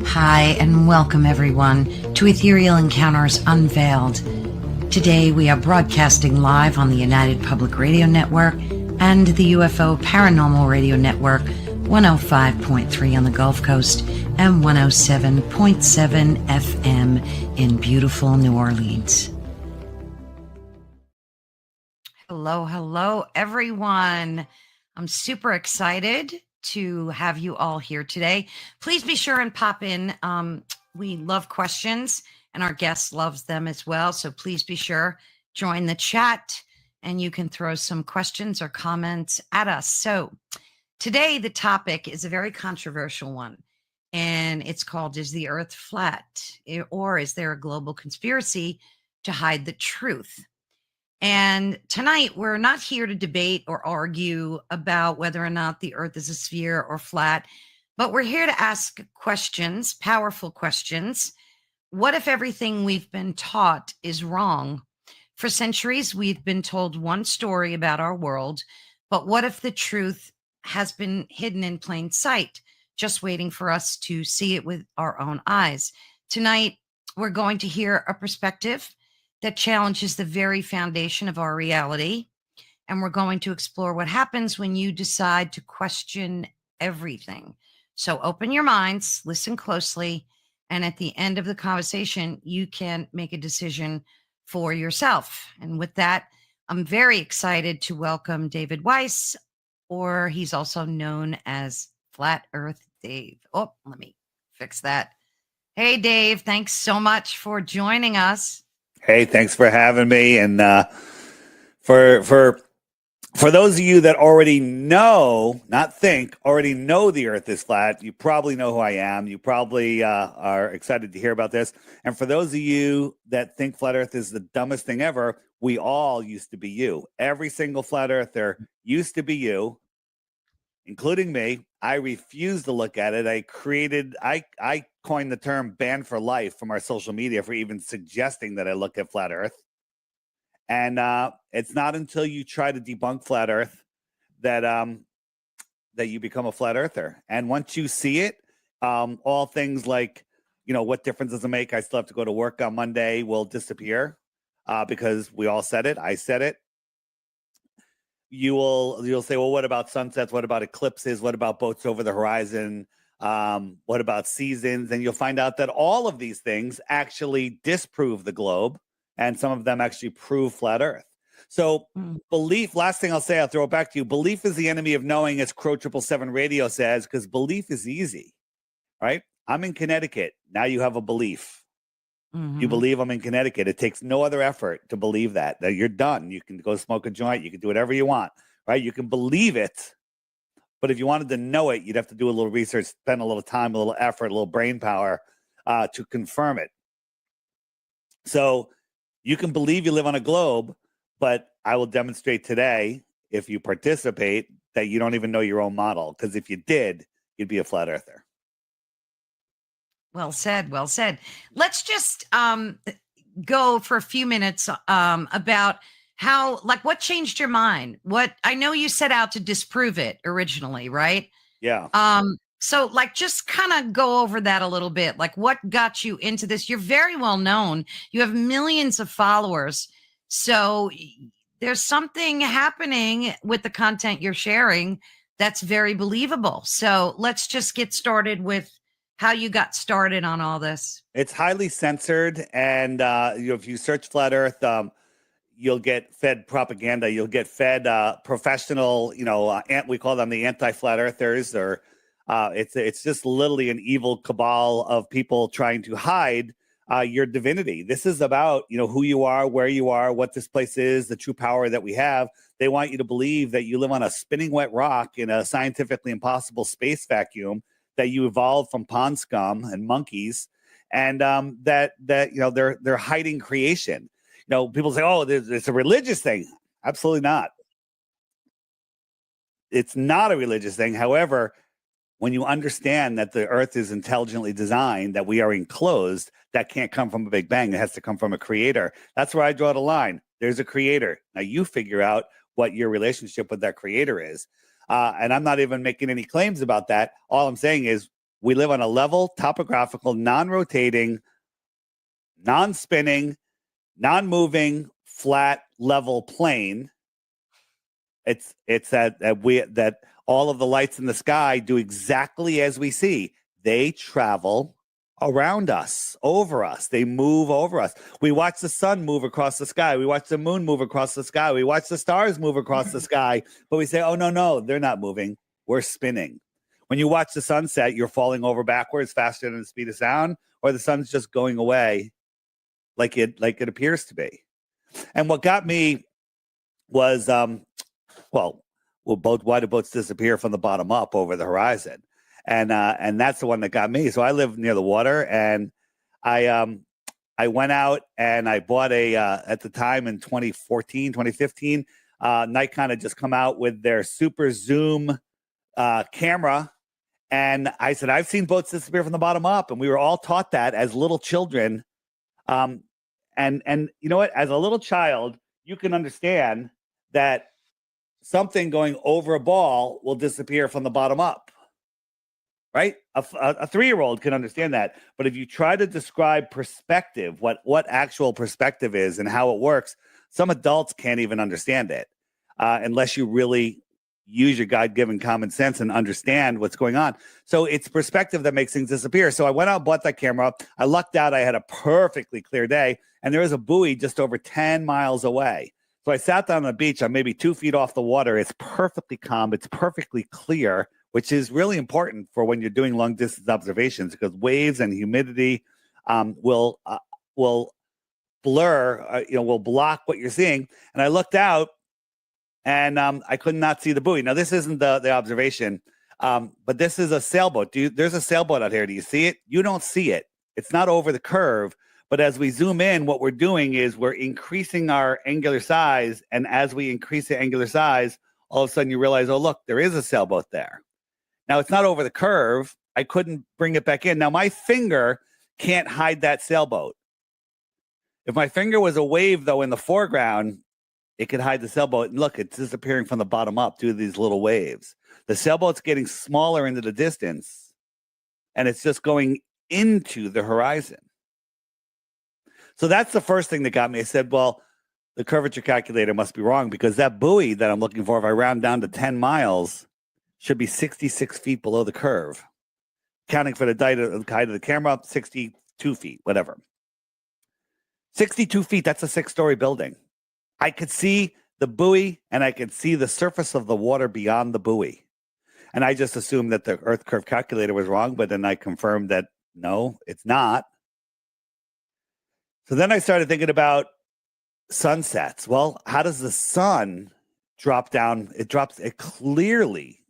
Hi, and welcome everyone to Ethereal Encounters Unveiled. Today we are broadcasting live on the United Public Radio Network and the UFO Paranormal Radio Network, 105.3 on the Gulf Coast and 107.7 FM in beautiful New Orleans. Hello, everyone. I'm super excited to have you all here today. Please be sure and pop in. We love questions and our guests loves them as well. So please be sure, join the chat and you can throw some questions or comments at us. So today the topic is a very controversial one and it's called, is the earth flat or is there a global conspiracy to hide the truth? And tonight, we're not here to debate or argue about whether or not the earth is a sphere or flat, but we're here to ask questions, powerful questions. What if everything we've been taught is wrong? For centuries, we've been told one story about our world, but what if the truth has been hidden in plain sight, just waiting for us to see it with our own eyes? Tonight, we're going to hear a perspective that challenges the very foundation of our reality. And we're going to explore what happens when you decide to question everything. So open your minds, listen closely, and at the end of the conversation, you can make a decision for yourself. And with that, I'm very excited to welcome David Weiss, or he's also known as Flat Earth Dave. Oh, let me fix that. Hey, Dave, thanks so much for joining us. Hey, thanks for having me. And for those of you that already know, already know the earth is flat, you probably know who I am. You probably are excited to hear about this. And for those of you that think flat earth is the dumbest thing ever, we all used to be you. Every single flat earther used to be you, including me. I refuse to look at it. I coined the term banned for life from our social media for even suggesting that I look at flat earth. And it's not until you try to debunk flat earth that you become a flat earther. And once you see it, all things like, what difference does it make? I still have to go to work on Monday will disappear because we all said it. I said it. You'll say, well, what about sunsets? What about eclipses? What about boats over the horizon? What about seasons? And you'll find out that all of these things actually disprove the globe, and some of them actually prove flat earth. So belief, last thing I'll say, I'll throw it back to you. Belief is the enemy of knowing, as Crow 777 Radio says, because belief is easy, right? I'm in Connecticut. Now you have a belief. You believe I'm in Connecticut. It takes no other effort to believe that you're done. You can go smoke a joint. You can do whatever you want, right? You can believe it. But if you wanted to know it, you'd have to do a little research, spend a little time, a little effort, a little brain power to confirm it. So you can believe you live on a globe, but I will demonstrate today, if you participate, that you don't even know your own model. Because if you did, you'd be a flat earther. Well said. Well said. Let's just go for a few minutes about how, what changed your mind? What, I know you set out to disprove it originally, right? Yeah. So just kind of go over that a little bit. What got you into this? You're very well known. You have millions of followers. So there's something happening with the content you're sharing that's very believable. So let's just get started with how you got started on all this. It's highly censored. And if you search flat earth, you'll get fed propaganda. You'll get fed professional, we call them the anti-flat earthers, or it's just literally an evil cabal of people trying to hide your divinity. This is about, who you are, where you are, what this place is, the true power that we have. They want you to believe that you live on a spinning wet rock in a scientifically impossible space vacuum, that you evolved from pond scum and monkeys, and that they're hiding creation. People say, oh, it's a religious thing. Absolutely not. It's not a religious thing. However, when you understand that the earth is intelligently designed, that we are enclosed, that can't come from a big bang. It has to come from a creator. That's where I draw the line. There's a creator. Now you figure out what your relationship with that creator is. And I'm not even making any claims about that. All I'm saying is We live on a level, topographical, non-rotating, non-spinning, non-moving, flat, level plane. It's that all of the lights in the sky do exactly as we see. They travel around us, over us. They move over us. We watch the sun move across the sky. We watch the moon move across the sky. We watch the stars move across the sky. But we say, oh, no, they're not moving. We're spinning. When you watch the sunset, you're falling over backwards faster than the speed of sound, or the sun's just going away like it appears to be. And what got me was, why do boats disappear from the bottom up over the horizon? And that's the one that got me. So I live near the water, and I went out and I bought at the time in 2015, Nikon had just come out with their super zoom camera. And I said, I've seen boats disappear from the bottom up. And we were all taught that as little children. And you know what? As a little child, you can understand that something going over a ball will disappear from the bottom up, right? A 3-year-old can understand that. But if you try to describe perspective, what actual perspective is and how it works, some adults can't even understand it unless you really use your God-given common sense and understand what's going on. So it's perspective that makes things disappear. So I went out and bought that camera. I lucked out. I had a perfectly clear day, and there was a buoy just over 10 miles away. So I sat down on the beach. I'm maybe 2 feet off the water. It's perfectly calm. It's perfectly clear, which is really important for when you're doing long distance observations, because waves and humidity will blur, will block what you're seeing. And I looked out, and I could not see the buoy. Now, this isn't the observation, but this is a sailboat. There's a sailboat out here. Do you see it? You don't see it. It's not over the curve. But as we zoom in, what we're doing is we're increasing our angular size. And as we increase the angular size, all of a sudden you realize, oh, look, there is a sailboat there. Now, it's not over the curve. I couldn't bring it back in. Now, my finger can't hide that sailboat. If my finger was a wave, though, in the foreground, it could hide the sailboat. And look, it's disappearing from the bottom up due to these little waves. The sailboat's getting smaller into the distance, and it's just going into the horizon. So that's the first thing that got me. I said, well, the curvature calculator must be wrong, because that buoy that I'm looking for, if I round down to 10 miles, should be 66 feet below the curve. Counting for the height of the camera, 62 feet, whatever. 62 feet, that's a 6-story building. I could see the buoy, and I could see the surface of the water beyond the buoy. And I just assumed that the Earth curve calculator was wrong, but then I confirmed that, no, it's not. So then I started thinking about sunsets. Well, how does the sun drop down? It clearly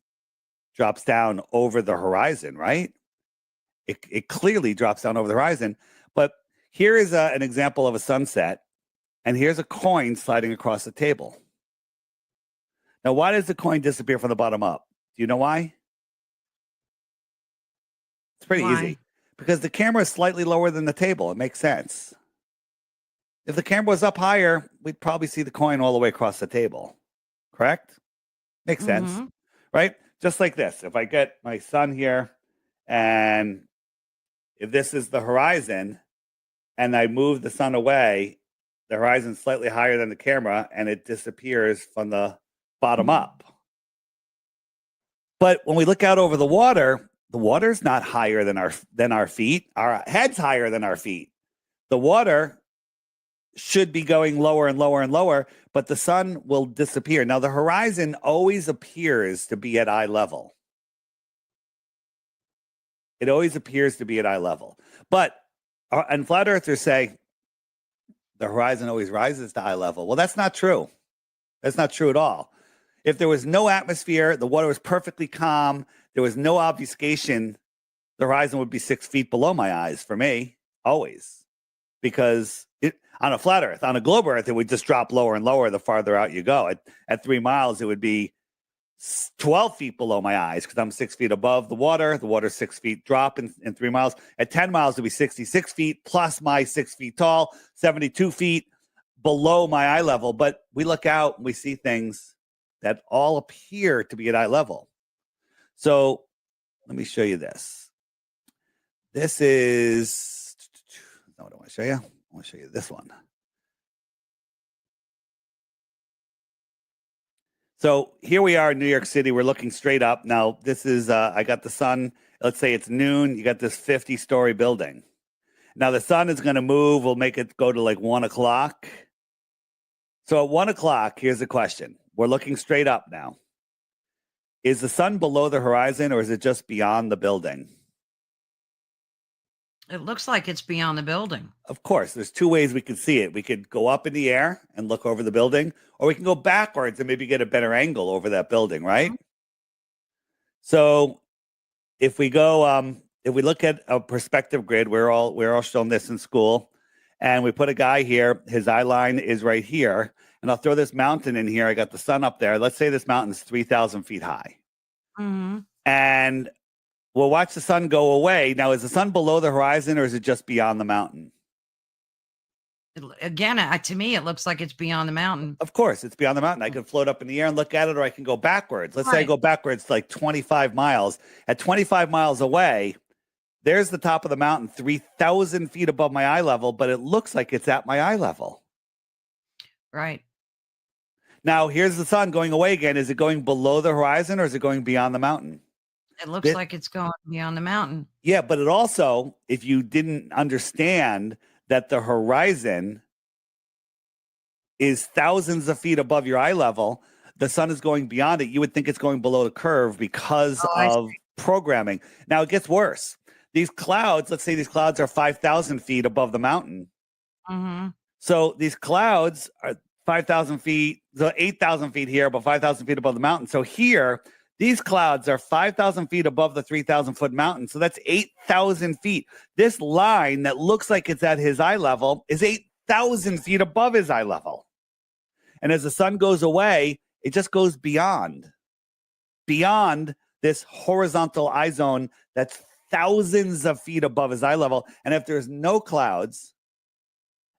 drops down over the horizon, right? It clearly drops down over the horizon. But here is an example of a sunset. And here's a coin sliding across the table. Now, why does the coin disappear from the bottom up? Do you know why? It's pretty easy. Because the camera is slightly lower than the table. It makes sense. If the camera was up higher, we'd probably see the coin all the way across the table. Correct? Makes sense, right? Just like this. If I get my sun here, and if this is the horizon, and I move the sun away, the horizon's slightly higher than the camera, and it disappears from the bottom up. But when we look out over the water's not higher than our feet. Our head's higher than our feet. The water should be going lower and lower and lower, but the sun will disappear. Now, the horizon always appears to be at eye level. It always appears to be at eye level. But, and flat earthers say, the horizon always rises to eye level. Well, that's not true. That's not true at all. If there was no atmosphere, the water was perfectly calm, there was no obfuscation, the horizon would be 6 feet below my eyes for me, always. Because on a flat earth, on a globe earth, it would just drop lower and lower the farther out you go. At 3 miles, it would be 12 feet below my eyes because I'm 6 feet above the water. The water's 6 feet drop in 3 miles. At 10 miles, it would be 66 feet plus my 6 feet tall, 72 feet below my eye level. But we look out and we see things that all appear to be at eye level. So let me show you this. This is, what do I want to show you? I want to show you this one. So here we are in New York City. We're looking straight up. Now, this is, I got the sun. Let's say it's noon. You got this 50-story building. Now, the sun is going to move. We'll make it go to like 1 o'clock. So at 1 o'clock, here's the question. We're looking straight up now. Is the sun below the horizon or is it just beyond the building? It looks like it's beyond the building. Of course, there's two ways we could see it. We could go up in the air and look over the building, or we can go backwards and maybe get a better angle over that building, right? Mm-hmm. So if we go, if we look at a perspective grid, we're all shown this in school, and we put a guy here, his eye line is right here, and I'll throw this mountain in here. I got the sun up there. Let's say this mountain's 3,000 feet high. Mm-hmm. And we'll watch the sun go away. Now, is the sun below the horizon or is it just beyond the mountain? Again, to me, it looks like it's beyond the mountain. Of course, it's beyond the mountain. I can float up in the air and look at it, or I can go backwards. Let's say I go backwards like 25 miles. At 25 miles away, there's the top of the mountain, 3,000 feet above my eye level, but it looks like it's at my eye level. Right. Now, here's the sun going away again. Is it going below the horizon or is it going beyond the mountain? It looks like it's going beyond the mountain. Yeah, but it also, if you didn't understand that the horizon is thousands of feet above your eye level, the sun is going beyond it. You would think it's going below the curve because of programming. Now, it gets worse. These clouds, let's say these clouds are 5,000 feet above the mountain. Mm-hmm. So these clouds are 5,000 feet, so 8,000 feet here, but 5,000 feet above the mountain. So here, these clouds are 5,000 feet above the 3,000-foot mountain. So that's 8,000 feet. This line that looks like it's at his eye level is 8,000 feet above his eye level. And as the sun goes away, it just goes beyond this horizontal eye zone that's thousands of feet above his eye level. And if there's no clouds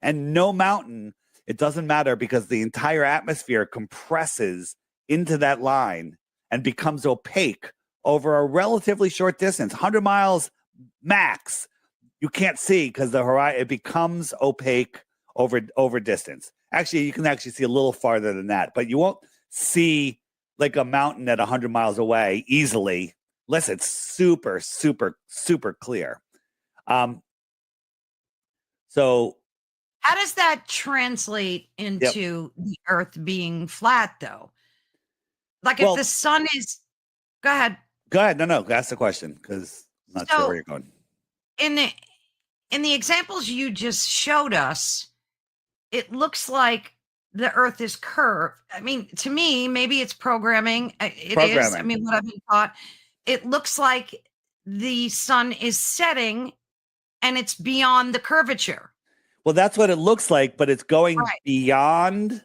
and no mountain, it doesn't matter because the entire atmosphere compresses into that line and becomes opaque over a relatively short distance, 100 miles max. You can't see because the horizon, it becomes opaque over distance. Actually, you can actually see a little farther than that, but you won't see like a mountain at 100 miles away easily unless it's super, super, super clear. So how does that translate into the Earth being flat, though? Like if the sun is, go ahead. Go ahead. No, ask the question because I'm not sure where you're going. In the examples you just showed us, it looks like the Earth is curved. I mean, to me, maybe it's programming. It is. I mean, what I've been taught. It looks like the sun is setting and it's beyond the curvature. Well, that's what it looks like, but it's going beyond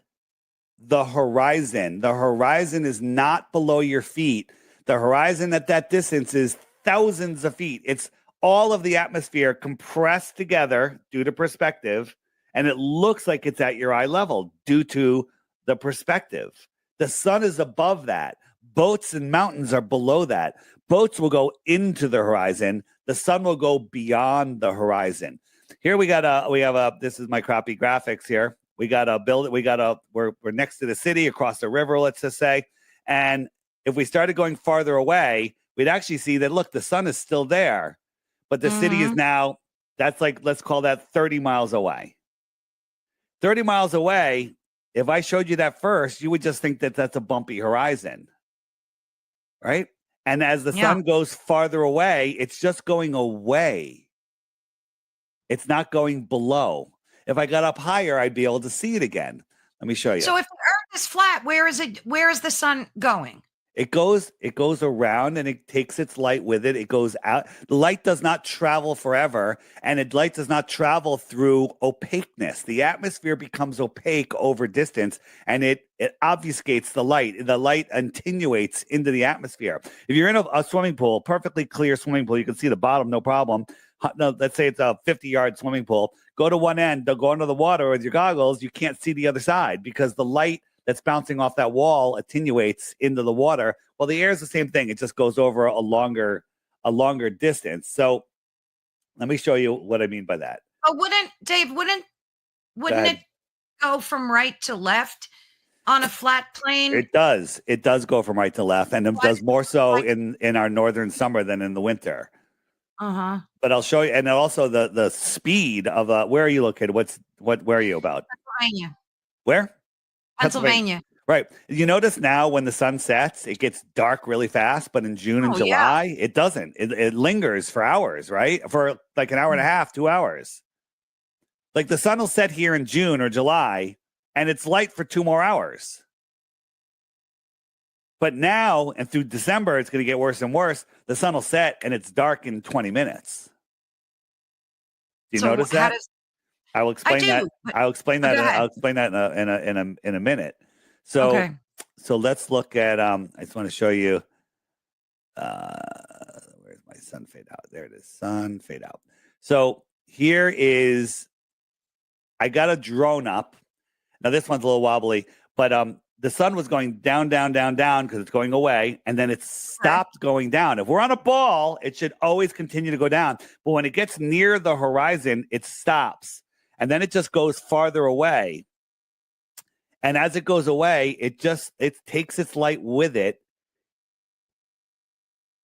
the horizon. The horizon is not below your feet. The horizon at that distance is thousands of feet. It's all of the atmosphere compressed together due to perspective, and it looks like it's at your eye level due to the perspective. The sun is above that. Boats and mountains are below that. Boats will go into the horizon. The sun will go beyond the horizon. Here this is my crappy graphics here. We got a building. We're next to the city, across the river, let's just say. And if we started going farther away, we'd actually see that, look, the sun is still there, but the city is now, that's like, let's call that 30 miles away. 30 miles away, if I showed you that first, you would just think that that's a bumpy horizon, right? And as the sun goes farther away, it's just going away. It's not going below. If I got up higher, I'd be able to see it again. Let me show you. So if the Earth is flat, where is it? Where is the sun going? It goes around and it takes its light with it. It goes out. The light does not travel forever, and light does not travel through opaqueness. The atmosphere becomes opaque over distance, and it obfuscates the light. The light attenuates into the atmosphere. If you're in a swimming pool, perfectly clear swimming pool, you can see the bottom, no problem. No, let's say it's a 50-yard swimming pool. Go to one end, go under the water with your goggles. You can't see the other side because the light that's bouncing off that wall attenuates into the water. Well, the air is the same thing. It just goes over a longer distance. So Let me show you what I mean by that. But wouldn't it go from right to left on a flat plane? It does. It does go from right to left, and it does more so in our northern summer than in the winter. Uh-huh. But I'll show you, and then also the speed of where are you located? Where are you about? Pennsylvania. Where? Pennsylvania. Right. You notice now when the sun sets, it gets dark really fast, but in June and July, it doesn't. It lingers for hours, right? For like an hour and a half, 2 hours. Like the sun will set here in June or July, and it's light for 2 more hours. But now and through December, it's going to get worse and worse. The sun will set and it's dark in 20 minutes. Do you notice that? I will explain that. I'll explain that. I'll explain that in a minute. So, so let's look at. I just want to show you. Where's my sun fade out? There it is. Sun fade out. So here is. I got a drone up. Now this one's a little wobbly, but the sun was going down, down, down, down because it's going away, and then it stopped going down. If we're on a ball, it should always continue to go down. But when it gets near the horizon, it stops, and then it just goes farther away. And as it goes away, it takes its light with it,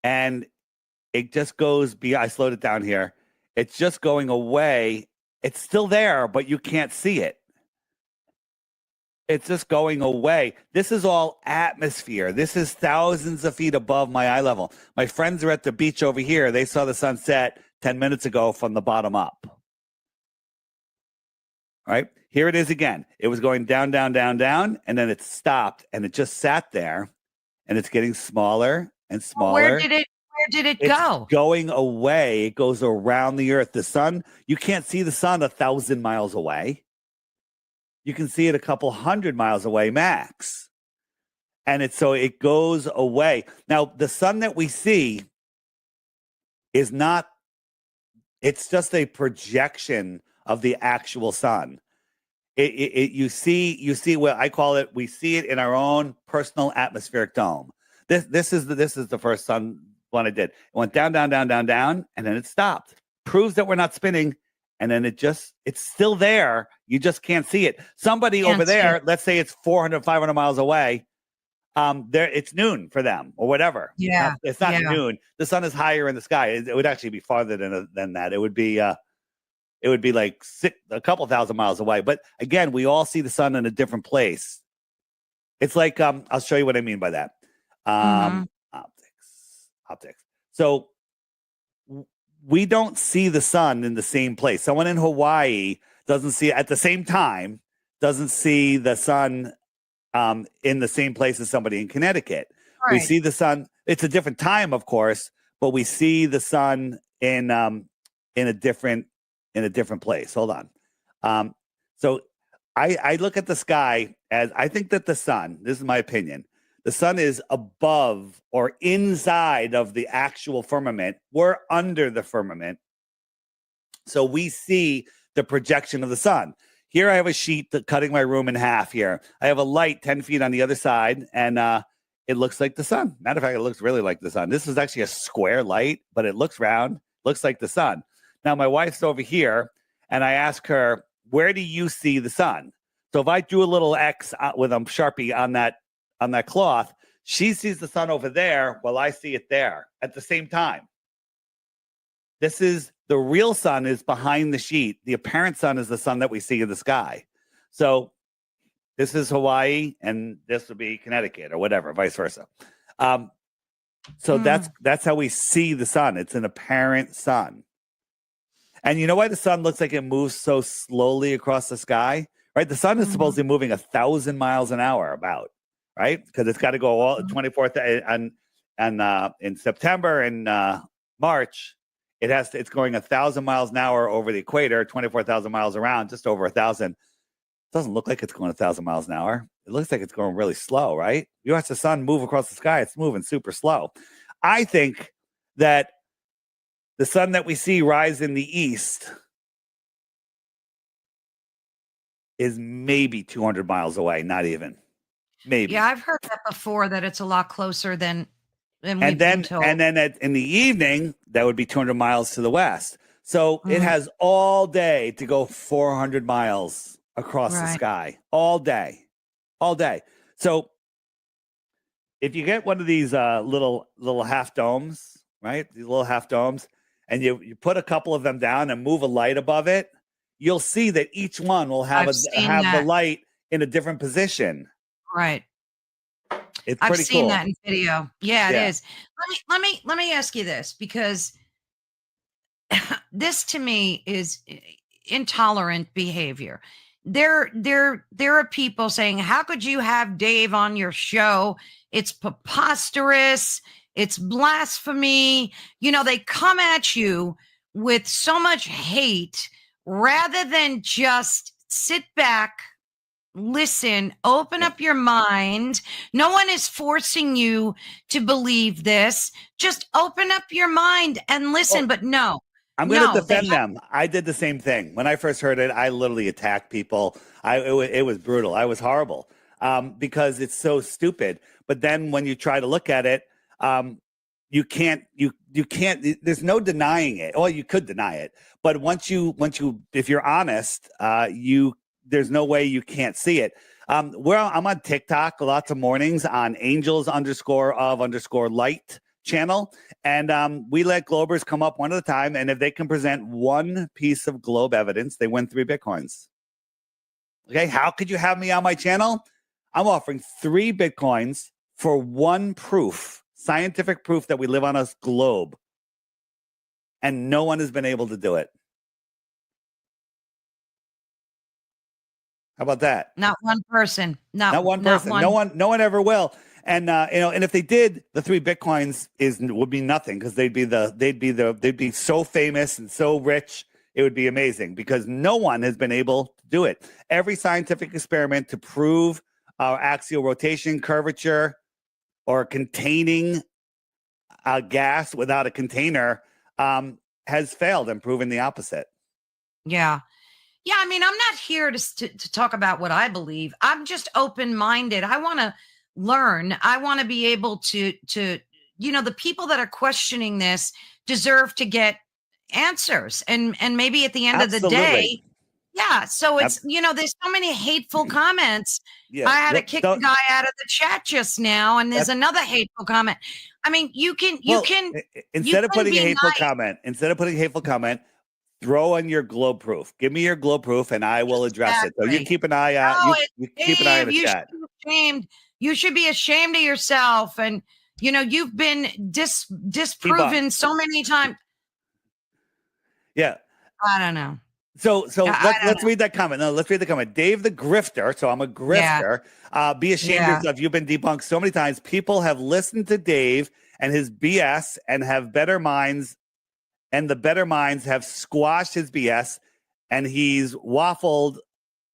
and it just goes beyond. I slowed it down here. It's just going away. It's still there, but you can't see it. It's just going away. This is all atmosphere. This is thousands of feet above my eye level. My friends are at the beach over here. They saw the sunset 10 minutes ago from the bottom up. All right, here it is again. It was going down, down, down, down, and then it stopped, and it just sat there, and it's getting smaller and smaller. Where did it go? It's going away. It goes around the earth. The sun, you can't see the sun 1,000 miles away. You can see it a couple hundred miles away max. And it goes away. Now, the sun that we see is not, it's just a projection of the actual sun. You see what I call it, we see it in our own personal atmospheric dome. This is the first sun one I did. It went down, down, down, down, down, and then it stopped. Proves that we're not spinning. And then it's still there. You just can't see it. Somebody over there, let's say it's 400, 500 miles away. It's noon for them or whatever. Yeah. It's not noon. The sun is higher in the sky. It would actually be farther than that. It would be like a couple thousand miles away. But again, we all see the sun in a different place. It's like, I'll show you what I mean by that. Optics. So we don't see the sun in the same place. Someone in Hawaii doesn't see the sun in the same place as somebody in Connecticut. Right. We see the sun. It's a different time, of course, but we see the sun in a different place. Hold on. So I look at the sky as I think that the sun. This is my opinion. The sun is above or inside of the actual firmament. We're under the firmament. So we see the projection of the sun. Here I have a sheet cutting my room in half here. I have a light 10 feet on the other side, and it looks like the sun. Matter of fact, it looks really like the sun. This is actually a square light, but it looks round, looks like the sun. Now, my wife's over here, and I ask her, where do you see the sun? So if I drew a little X with a Sharpie on that cloth, she sees the sun over there while I see it there at the same time. This is the real sun is behind the sheet. The apparent sun is the sun that we see in the sky. So this is Hawaii and this would be Connecticut or whatever, vice versa. So that's how we see the sun. It's an apparent sun. And you know why the sun looks like it moves so slowly across the sky, right? The sun is supposedly moving 1,000 miles an hour about. Right, because it's got to go all 24th and in September and March, it's going 1,000 miles an hour over the equator, 24,000 miles around, just over 1,000. It doesn't look like it's going 1,000 miles an hour. It looks like it's going really slow, right? You watch the sun move across the sky; it's moving super slow. I think that the sun that we see rise in the east is maybe 200 miles away, not even. Maybe. Yeah, I've heard that before, that it's a lot closer than we've and then been told. And then in the evening, that would be 200 miles to the west. So it has all day to go 400 miles across the Right. sky, all day. So if you get one of these little half domes, right? These little half domes, and you put a couple of them down and move a light above it, you'll see that each one will have the light in a different position. Right. It's I've pretty seen cool. that in video. Yeah, it Yeah. is. Let me ask you this, because this to me is intolerant behavior. There are people saying, how could you have Dave on your show? It's preposterous. It's blasphemy. You know, they come at you with so much hate rather than just sit back, listen, open up your mind. No one is forcing you to believe this. Just open up your mind and listen. But no, I'm going to defend them. I did the same thing. When I first heard it, I literally attacked people. It was brutal. I was horrible because it's so stupid. But then when you try to look at it, you can't, there's no denying it. Well, you could deny it. But if you're honest, there's no way you can't see it. I'm on TikTok lots of mornings on angels_of_light channel. And we let globers come up one at a time. And if they can present one piece of globe evidence, they win 3 Bitcoins. Okay. How could you have me on my channel? I'm offering 3 Bitcoins for one proof, scientific proof that we live on a globe. And no one has been able to do it. How about that? Not one person. Not one person. No one ever will. And and if they did, the 3 Bitcoins would be nothing, because they'd be so famous and so rich. It would be amazing, because no one has been able to do it. Every scientific experiment to prove axial rotation, curvature, or containing a gas without a container has failed and proven the opposite. Yeah. Yeah, I mean, I'm not here to talk about what I believe. I'm just open-minded. I want to learn. I want to be able to the people that are questioning this deserve to get answers. And maybe at the end of the day, yeah. So it's, there's so many hateful comments. Yeah. I had to kick the guy out of the chat just now, and there's another hateful comment. I mean, instead of putting a hateful comment, throw on your globe proof. Give me your globe proof, and I will address it. So you keep an eye out. You keep an eye on the chat. You should be ashamed of yourself, and you've been disproven so many times. Yeah, I don't know. So let's read that comment. No, let's read the comment. Dave the Grifter. So I'm a grifter. Yeah. Be ashamed of yourself. You've been debunked so many times. People have listened to Dave and his BS and have better minds. And the better minds have squashed his BS, and he's waffled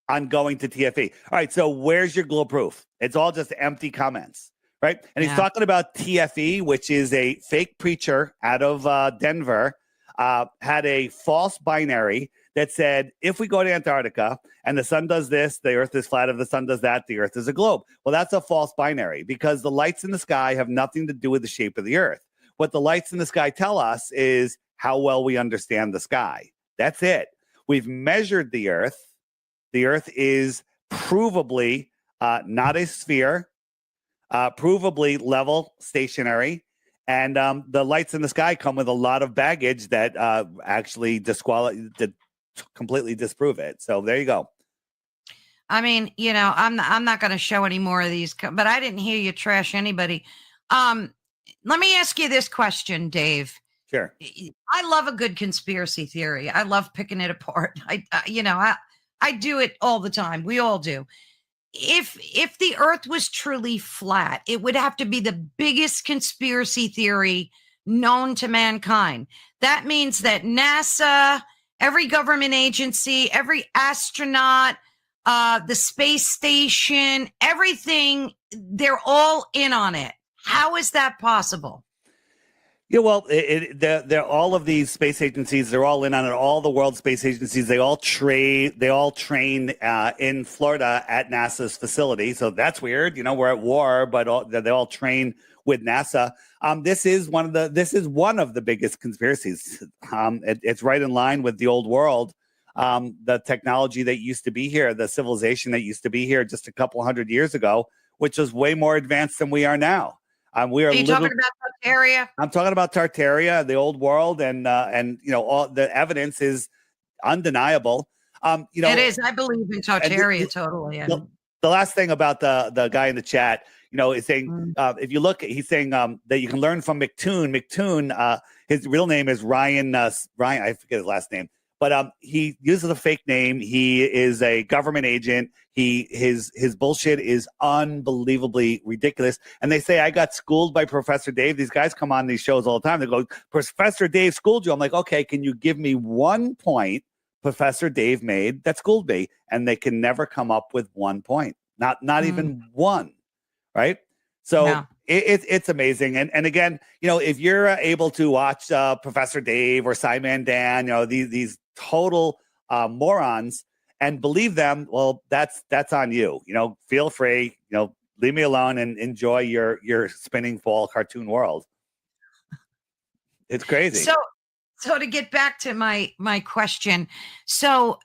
on going to TFE. All right, so where's your globe proof? It's all just empty comments, right? And he's talking about TFE, which is a fake preacher out of Denver, had a false binary that said, if we go to Antarctica and the sun does this, the earth is flat. If the sun does that, the earth is a globe. Well, that's a false binary, because the lights in the sky have nothing to do with the shape of the earth. What the lights in the sky tell us is how well we understand the sky. That's it. We've measured the earth. The earth is provably not a sphere, provably level, stationary. And the lights in the sky come with a lot of baggage that actually completely disprove it. So there you go. I mean, I'm not going to show any more of these, but I didn't hear you trash anybody. Let me ask you this question, Dave. Sure. I love a good conspiracy theory. I love picking it apart. I do it all the time. We all do. If the earth was truly flat, it would have to be the biggest conspiracy theory known to mankind. That means that NASA, every government agency, every astronaut, the space station, everything, they're all in on it. How is that possible? Yeah, well, they're all of these space agencies. They're all in on it. All the world space agencies. They all train in Florida at NASA's facility. So that's weird. We're at war, but they all train with NASA. This is one of the biggest conspiracies. It's right in line with the old world. The technology that used to be here, the civilization that used to be here just a couple hundred years ago, which was way more advanced than we are now. We are. Are you talking about Tartaria? I'm talking about Tartaria, the old world, and all the evidence is undeniable. It is. I believe in Tartaria totally. The last thing about the guy in the chat, is saying if you look, he's saying that you can learn from McToon. McToon, his real name is Ryan. Ryan, I forget his last name, but he uses a fake name. He is a government agent. His bullshit is unbelievably ridiculous. And they say I got schooled by Professor Dave. These guys come on these shows all the time. They go, Professor Dave schooled you. I'm like, okay, can you give me one point Professor Dave made that schooled me? And they can never come up with 1 point. Not even one. Right. So no. It's amazing. And again, if you're able to watch Professor Dave or Simon Dan, these total morons and believe them, well, that's on you. Feel free, leave me alone and enjoy your spinning fall cartoon world. It's crazy. So to get back to my question, so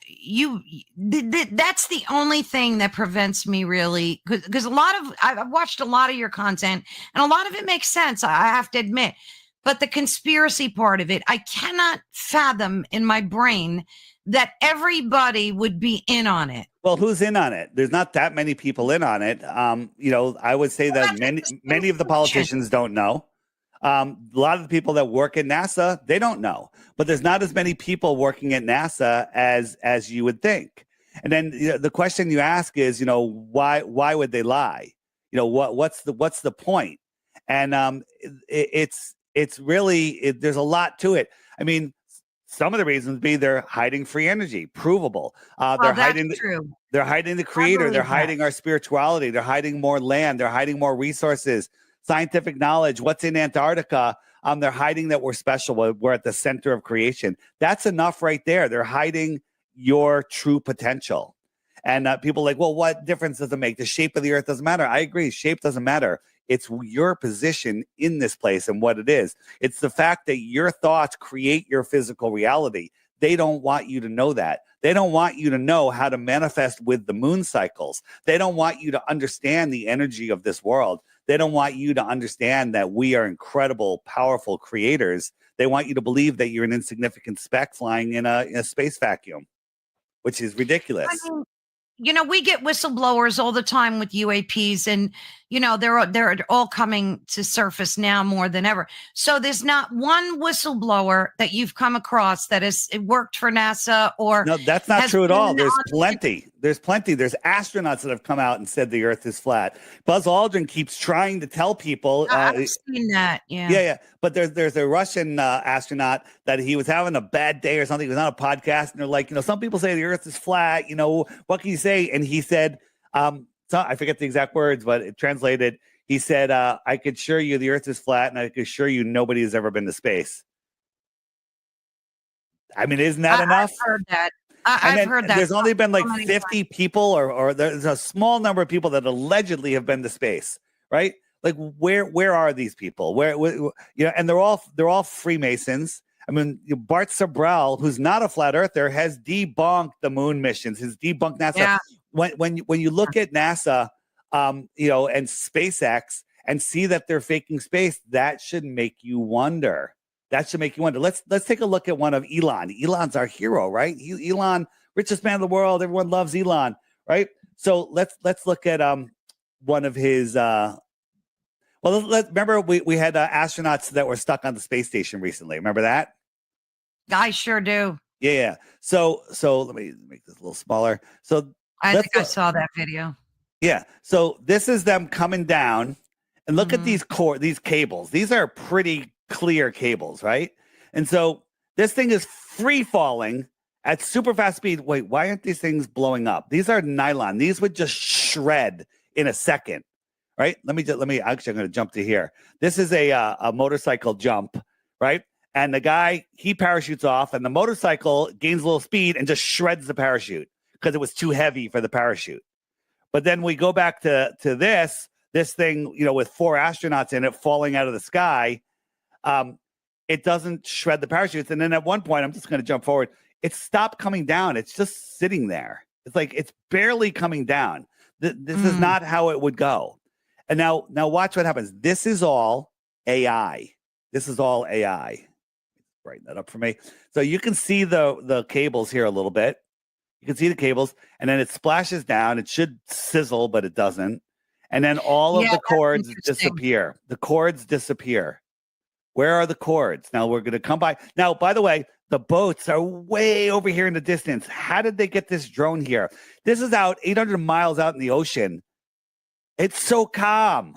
that's the only thing that prevents me really, because I've watched a lot of your content and a lot of it makes sense, I have to admit, but the conspiracy part of it, I cannot fathom in my brain that everybody would be in on it. Well, who's in on it? There's not that many people in on it. I would say that many of the politicians don't know. A lot of the people that work at NASA, they don't know, but there's not as many people working at NASA as you would think. And then the question you ask is, why would they lie? What's the point? And it's really there's a lot to it. I mean, some of the reasons be they're hiding free energy, provable. They're hiding the creator. They're hiding our spirituality. They're hiding more land. They're hiding more resources. Scientific knowledge, what's in Antarctica, they're hiding that we're special, we're at the center of creation. That's enough right there. They're hiding your true potential. And people are like, well, what difference does it make? The shape of the earth doesn't matter. I agree, shape doesn't matter. It's your position in this place and what it is. It's the fact that your thoughts create your physical reality. They don't want you to know that. They don't want you to know how to manifest with the moon cycles. They don't want you to understand the energy of this world. They don't want you to understand that we are incredible, powerful creators. They want you to believe that you're an insignificant speck flying in a space vacuum, which is ridiculous. I mean, we get whistleblowers all the time with UAPs, and they're all coming to surface now more than ever. So there's not one whistleblower that you've come across that has worked for NASA or no, that's not true at all. There's plenty. There's astronauts that have come out and said the Earth is flat. Buzz Aldrin keeps trying to tell people. I've seen that. Yeah. But there's a Russian astronaut that he was having a bad day or something. He was on a podcast, and they're like, some people say the Earth is flat. What can you say? And he said, I forget the exact words, but it translated. He said, "I could assure you the Earth is flat, and I could assure you nobody has ever been to space." I mean, isn't that enough? I've heard that. I've heard that. There's only been like 50 people, or there's a small number of people that allegedly have been to space, right? Like, where are these people? Where and they're all Freemasons. I mean, Bart Sabrell, who's not a flat earther, has debunked the moon missions. Has debunked NASA. Yeah. When you look at NASA, and SpaceX and see that they're faking space, that should make you wonder. Let's take a look at one of Elon. Elon's our hero, right? Elon, richest man in the world. Everyone loves Elon, right? So let's look at one of his. Remember we had astronauts that were stuck on the space station recently. Remember that? I sure do. Yeah. So let me make this a little smaller. So I think I saw that video. Yeah. So this is them coming down, and look at these cables. These are pretty clear cables, right? And so this thing is free falling at super fast speed. Wait, why aren't these things blowing up? These are nylon. These would just shred in a second, right? Let me actually, I'm going to jump to here. This is a motorcycle jump, right? And the guy, he parachutes off, and the motorcycle gains a little speed and just shreds the parachute because it was too heavy for the parachute. But then we go back to this. this thing, with 4 astronauts in it falling out of the sky, it doesn't shred the parachutes. And then at one point, I'm just going to jump forward. It stopped coming down. It's just sitting there. It's like it's barely coming down. This is not how it would go. And now watch what happens. This is all AI. This is all AI. Brighten that up for me. So you can see the cables here a little bit. You can see the cables, and then it splashes down. It should sizzle, but it doesn't. And then all of the cords disappear. The cords disappear. Where are the cords? Now we're going to come by. Now, by the way, the boats are way over here in the distance. How did they get this drone here? This is out 800 miles out in the ocean. It's so calm.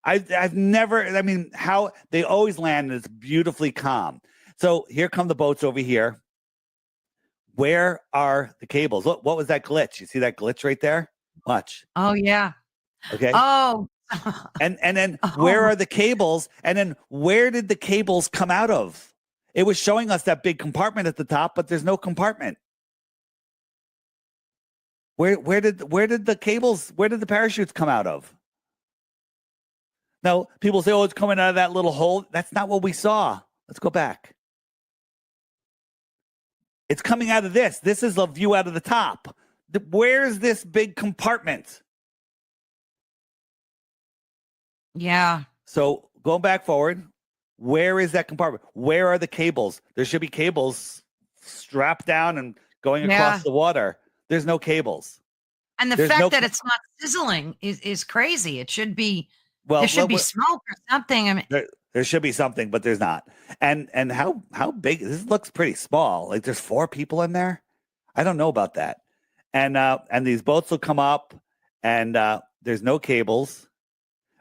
I've never, how they always land and it's beautifully calm. So here come the boats over here. Where are the cables? What was that glitch? You see that glitch right there? Watch. Oh, yeah. Okay. Oh. and then where are the cables? And then where did the cables come out of? It was showing us that big compartment at the top, but there's no compartment. Where did the parachutes come out of? Now, people say, oh, it's coming out of that little hole. That's not what we saw. Let's go back. It's coming out of this. This is a view out of the top. Where's this big compartment? Yeah. So going back forward, where is that compartment? Where are the cables? There should be cables strapped down and going across the water. There's no cables. And the fact that it's not sizzling is crazy. It should be, there should be smoke or something. There should be something, but there's not. And how big? This looks pretty small. Like there's 4 people in there. I don't know about that. And these boats will come up, and there's no cables.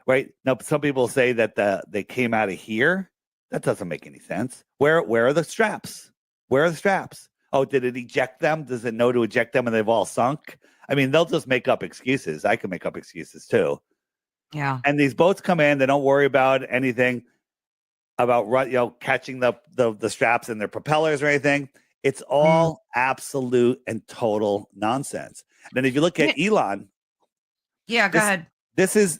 Right now, some people say that they came out of here. That doesn't make any sense. Where are the straps? Where are the straps? Oh, did it eject them? Does it know to eject them and they've all sunk? They'll just make up excuses. I can make up excuses too. Yeah. And these boats come in. They don't worry about anything about catching the straps in their propellers or anything. It's all absolute and total nonsense. And then if you look at Elon. Yeah, go ahead. This is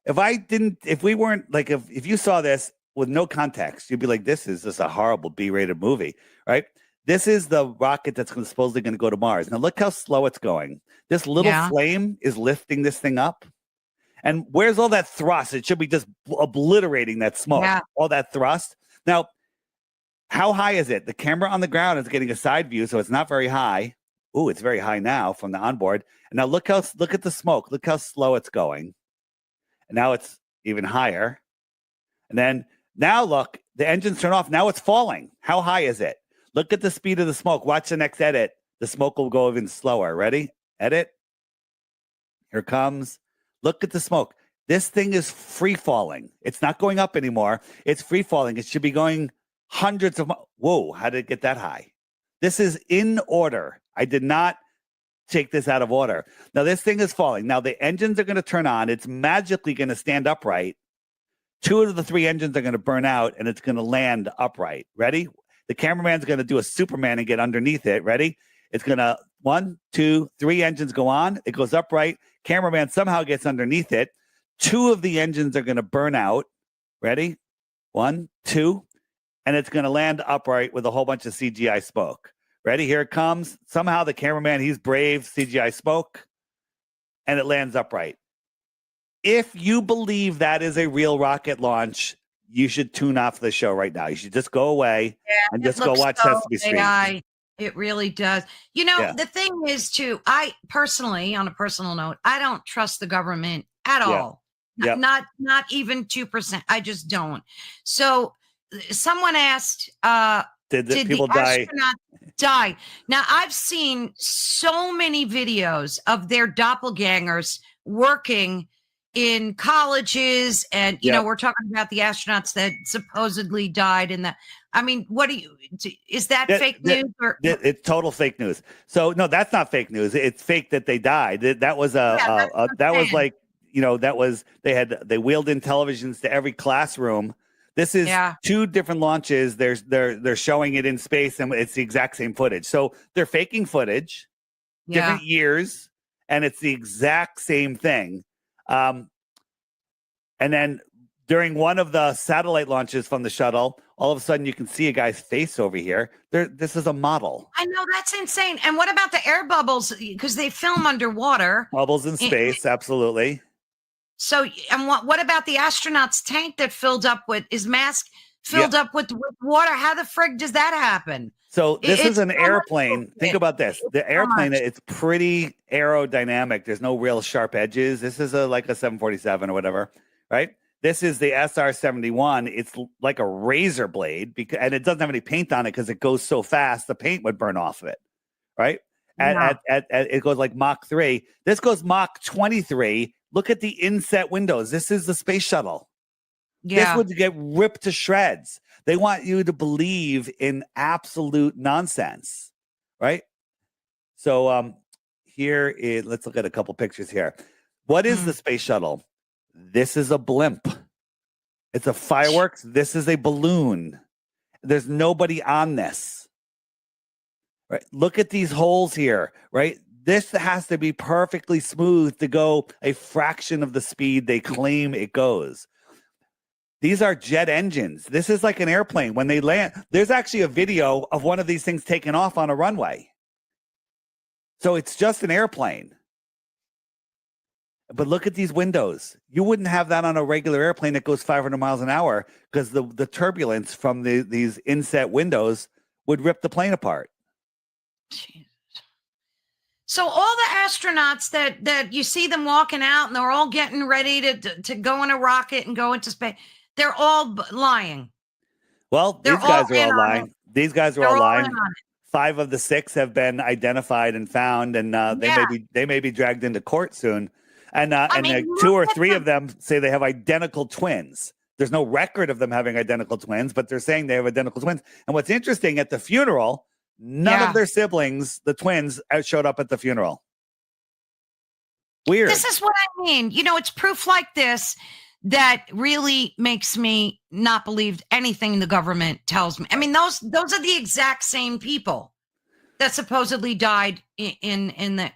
if we weren't like, if you saw this with no context, you'd be like, this is just a horrible B-rated movie, right? This is the rocket that's supposedly going to go to Mars. Now look how slow it's going. This little flame is lifting this thing up. And where's all that thrust? It should be just obliterating that smoke, all that thrust. Now, how high is it? The camera on the ground is getting a side view, so it's not very high. Ooh, it's very high now from the onboard. And now look at the smoke. Look how slow it's going. And now it's even higher. And then now look, the engines turn off. Now it's falling. How high is it? Look at the speed of the smoke. Watch the next edit. The smoke will go even slower. Ready? Edit. Here it comes. Look at the smoke. This thing is free falling. It's not going up anymore. It's free falling. It should be going hundreds of miles. Whoa, how did it get that high? This is in order. I did not take this out of order. Now this thing is falling. Now the engines are going to turn on. It's magically going to stand upright. 2 of the 3 engines are going to burn out, and it's going to land upright. Ready? The cameraman's going to do a Superman and get underneath it. Ready? It's going to 1, 2, 3 engines go on. It goes upright. Cameraman somehow gets underneath it. 2 of the engines are going to burn out. Ready? 1, 2. And it's going to land upright with a whole bunch of CGI smoke. Ready? Here it comes. Somehow the cameraman, he's brave, CGI smoke, and it lands upright. If you believe that is a real rocket launch, you should tune off the show right now. You should just go away and just go watch Sesame Street. AI. It really does. The thing is, too, I personally, on a personal note, I don't trust the government at all. Not even 2%. I just don't. So someone asked, did people die? Now, I've seen so many videos of their doppelgangers working in colleges, and we're talking about the astronauts that supposedly died in the. Is that fake news? It's total fake news. So no, that's not fake news. It's fake that they died. That was they wheeled in televisions to every classroom. This is 2 different launches. They're showing it in space, and it's the exact same footage. So they're faking footage, different years, and it's the exact same thing. And then during one of the satellite launches from the shuttle, all of a sudden you can see a guy's face over here. This is a model. I know, that's insane. And what about the air bubbles? Because they film underwater. Bubbles in space, absolutely. So, and what about the astronaut's tank that filled up with his mask filled up with water? How the frig does that happen? So this is an airplane. Think about this. The airplane, it's pretty aerodynamic. There's no real sharp edges. This is like a 747 or whatever, right? This is the SR-71. It's like a razor blade, and it doesn't have any paint on it because it goes so fast, the paint would burn off of it, right? It goes like Mach 3. This goes Mach 23. Look at the inset windows. This is the space shuttle. This would get ripped to shreds. They want you to believe in absolute nonsense, right? So let's look at a couple pictures here. What is the space shuttle? This is a blimp. It's a fireworks. This is a balloon. There's nobody on this. Right? Look at these holes here, right? This has to be perfectly smooth to go a fraction of the speed they claim it goes. These are jet engines. This is like an airplane. When they land, there's actually a video of one of these things taking off on a runway. So it's just an airplane. But look at these windows. You wouldn't have that on a regular airplane that goes 500 miles an hour because the turbulence from these inset windows would rip the plane apart. Jesus. So all the astronauts that you see them walking out and they're all getting ready to go in a rocket and go into space, they're all lying. Well, these guys are all lying. These guys are all lying. 5 of the 6 have been identified and found, and they may be dragged into court soon. And 2 or 3 of them say they have identical twins. There's no record of them having identical twins, but they're saying they have identical twins. And what's interesting, at the funeral, none of their siblings, the twins, showed up at the funeral. Weird. This is what I mean. You know, it's proof like this that really makes me not believe anything the government tells me. I mean, those are the exact same people that supposedly died in the.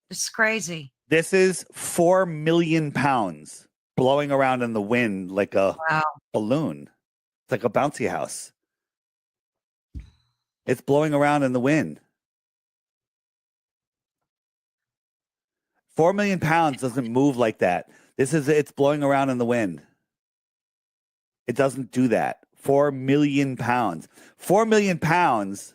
It's crazy. This is 4 million pounds blowing around in the wind like a balloon. It's like a bouncy house. It's blowing around in the wind. 4 million pounds doesn't move like that. It's blowing around in the wind. It doesn't do that. 4 million pounds. 4 million pounds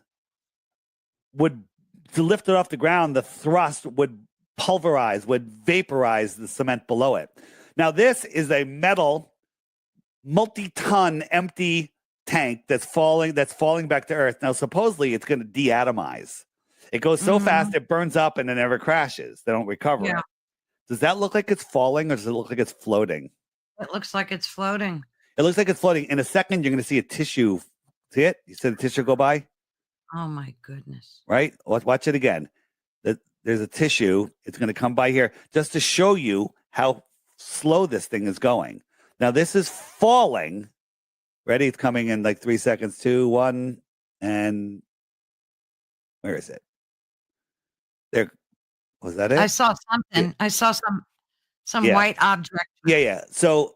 to lift it off the ground, the thrust would pulverize, would vaporize the cement below it. Now, this is a metal, multi-ton empty tank that's falling back to Earth. Now, supposedly it's going to deatomize. It goes so fast it burns up and it never crashes. They don't recover it. Does that look like it's falling, or does it look like it's floating? It looks like it's floating. It looks like it's floating. In a second, you're going to see a tissue. See it? You see the tissue go by? Oh, my goodness. Right? Watch it again. There's a tissue. It's going to come by here just to show you how slow this thing is going. Now, this is falling. Ready? It's coming in like 3 seconds. 2, 1, and where is it? There. Was that it? I saw something. Yeah. I saw some white object. Yeah. So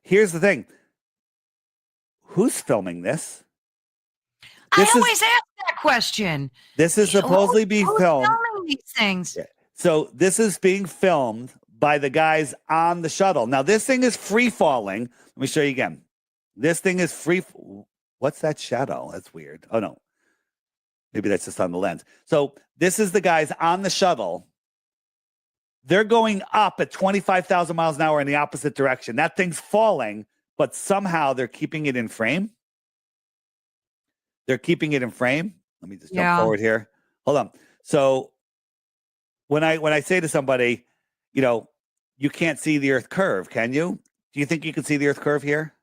here's the thing. Who's filming this? I always ask that question. This is supposedly being filmed. Who's filming these things? Yeah. So this is being filmed by the guys on the shuttle. Now, this thing is free falling. Let me show you again. This thing is free. What's that shadow? That's weird. Oh, no. Maybe that's just on the lens. So this is the guys on the shuttle. They're going up at 25,000 miles an hour in the opposite direction. That thing's falling, but somehow they're keeping it in frame. They're keeping it in frame. Let me just jump forward here. Hold on. So when I say to somebody, you can't see the Earth curve, can you? Do you think you can see the Earth curve here?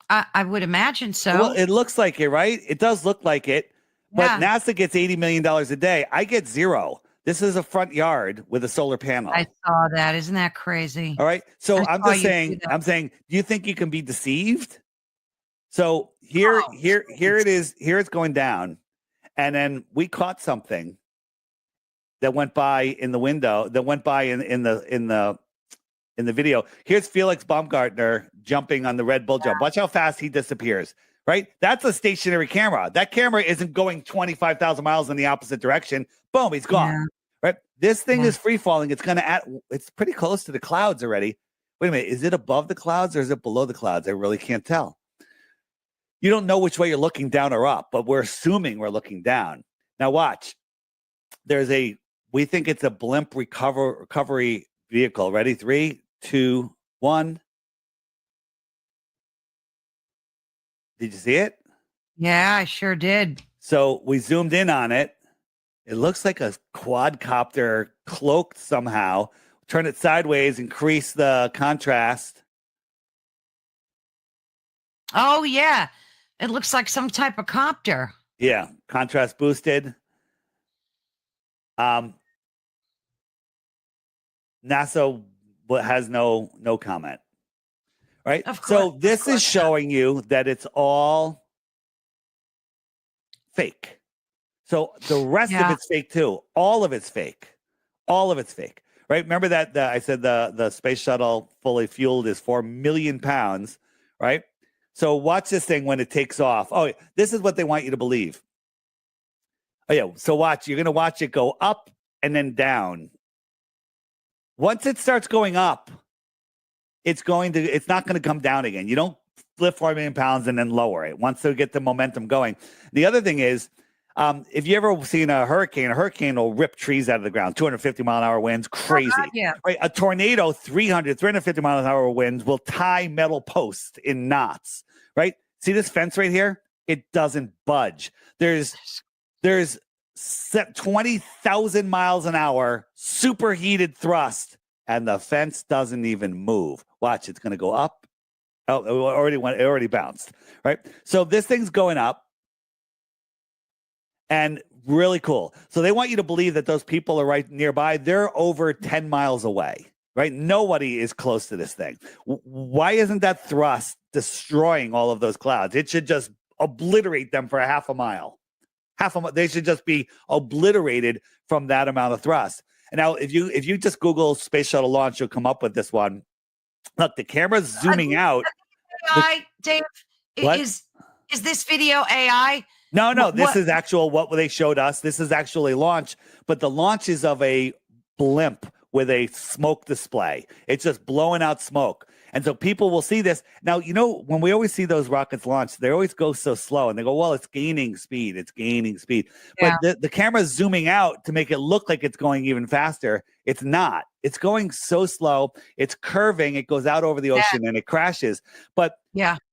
I would imagine so. Well, it looks like it, right? It does look like it. But NASA gets $80 million a day. I get 0. This is a front yard with a solar panel. I saw that. Isn't that crazy? All right. So I'm saying, do you think you can be deceived? So here it is. Here it's going down. And then we caught something that went by in the window, that went by in the video. Here's Felix Baumgartner jumping on the Red Bull jump. Watch how fast he disappears, right? That's a stationary camera. That camera isn't going 25,000 miles in the opposite direction. Boom, he's gone, right? This thing is free falling. It's pretty close to the clouds already. Wait a minute. Is it above the clouds or is it below the clouds? I really can't tell. You don't know which way you're looking, down or up, but we're assuming we're looking down. Now watch. We think it's a blimp recovery vehicle. Ready? 3, 2, 1. Did you see it? Yeah, I sure did. So we zoomed in on it. It looks like a quadcopter cloaked somehow. Turn it sideways, increase the contrast. Oh, yeah. It looks like some type of copter. Yeah, contrast boosted. NASA has no comment. Right? So this is showing you that it's all fake. So the rest of it's fake too. All of it's fake. All of it's fake. Right? Remember that I said the space shuttle fully fueled is 4 million pounds, right? So watch this thing when it takes off. Oh, this is what they want you to believe. Oh yeah, so watch. You're going to watch it go up and then down. Once it starts going up, it's not going to come down again. You don't lift 4 million pounds and then lower it once they get the momentum going. The other thing is, if you ever seen a hurricane will rip trees out of the ground, 250 mile an hour winds, crazy. Right? A tornado, 350 mile an hour winds will tie metal posts in knots, right? See this fence right here? It doesn't budge. There's 20,000 miles an hour, superheated thrust, and the fence doesn't even move. Watch, it's going to go up. Oh, it already bounced, right? So this thing's going up. And really cool. So they want you to believe that those people are right nearby. They're over 10 miles away, right? Nobody is close to this thing. Why isn't that thrust destroying all of those clouds? It should just obliterate them for a half a mile. They should just be obliterated from that amount of thrust. And now if you just Google space shuttle launch, you'll come up with this one. Look, the camera's zooming out. AI, Dave, what? Is this video AI? No, this is actual what they showed us. This is actually launch, but the launch is of a blimp with a smoke display. It's just blowing out smoke. And so people will see this. Now, when we always see those rockets launch, they always go so slow and they go, well, it's gaining speed. It's gaining speed. Yeah. But the camera's zooming out to make it look like it's going even faster. It's not. It's going so slow. It's curving. It goes out over the ocean and it crashes. But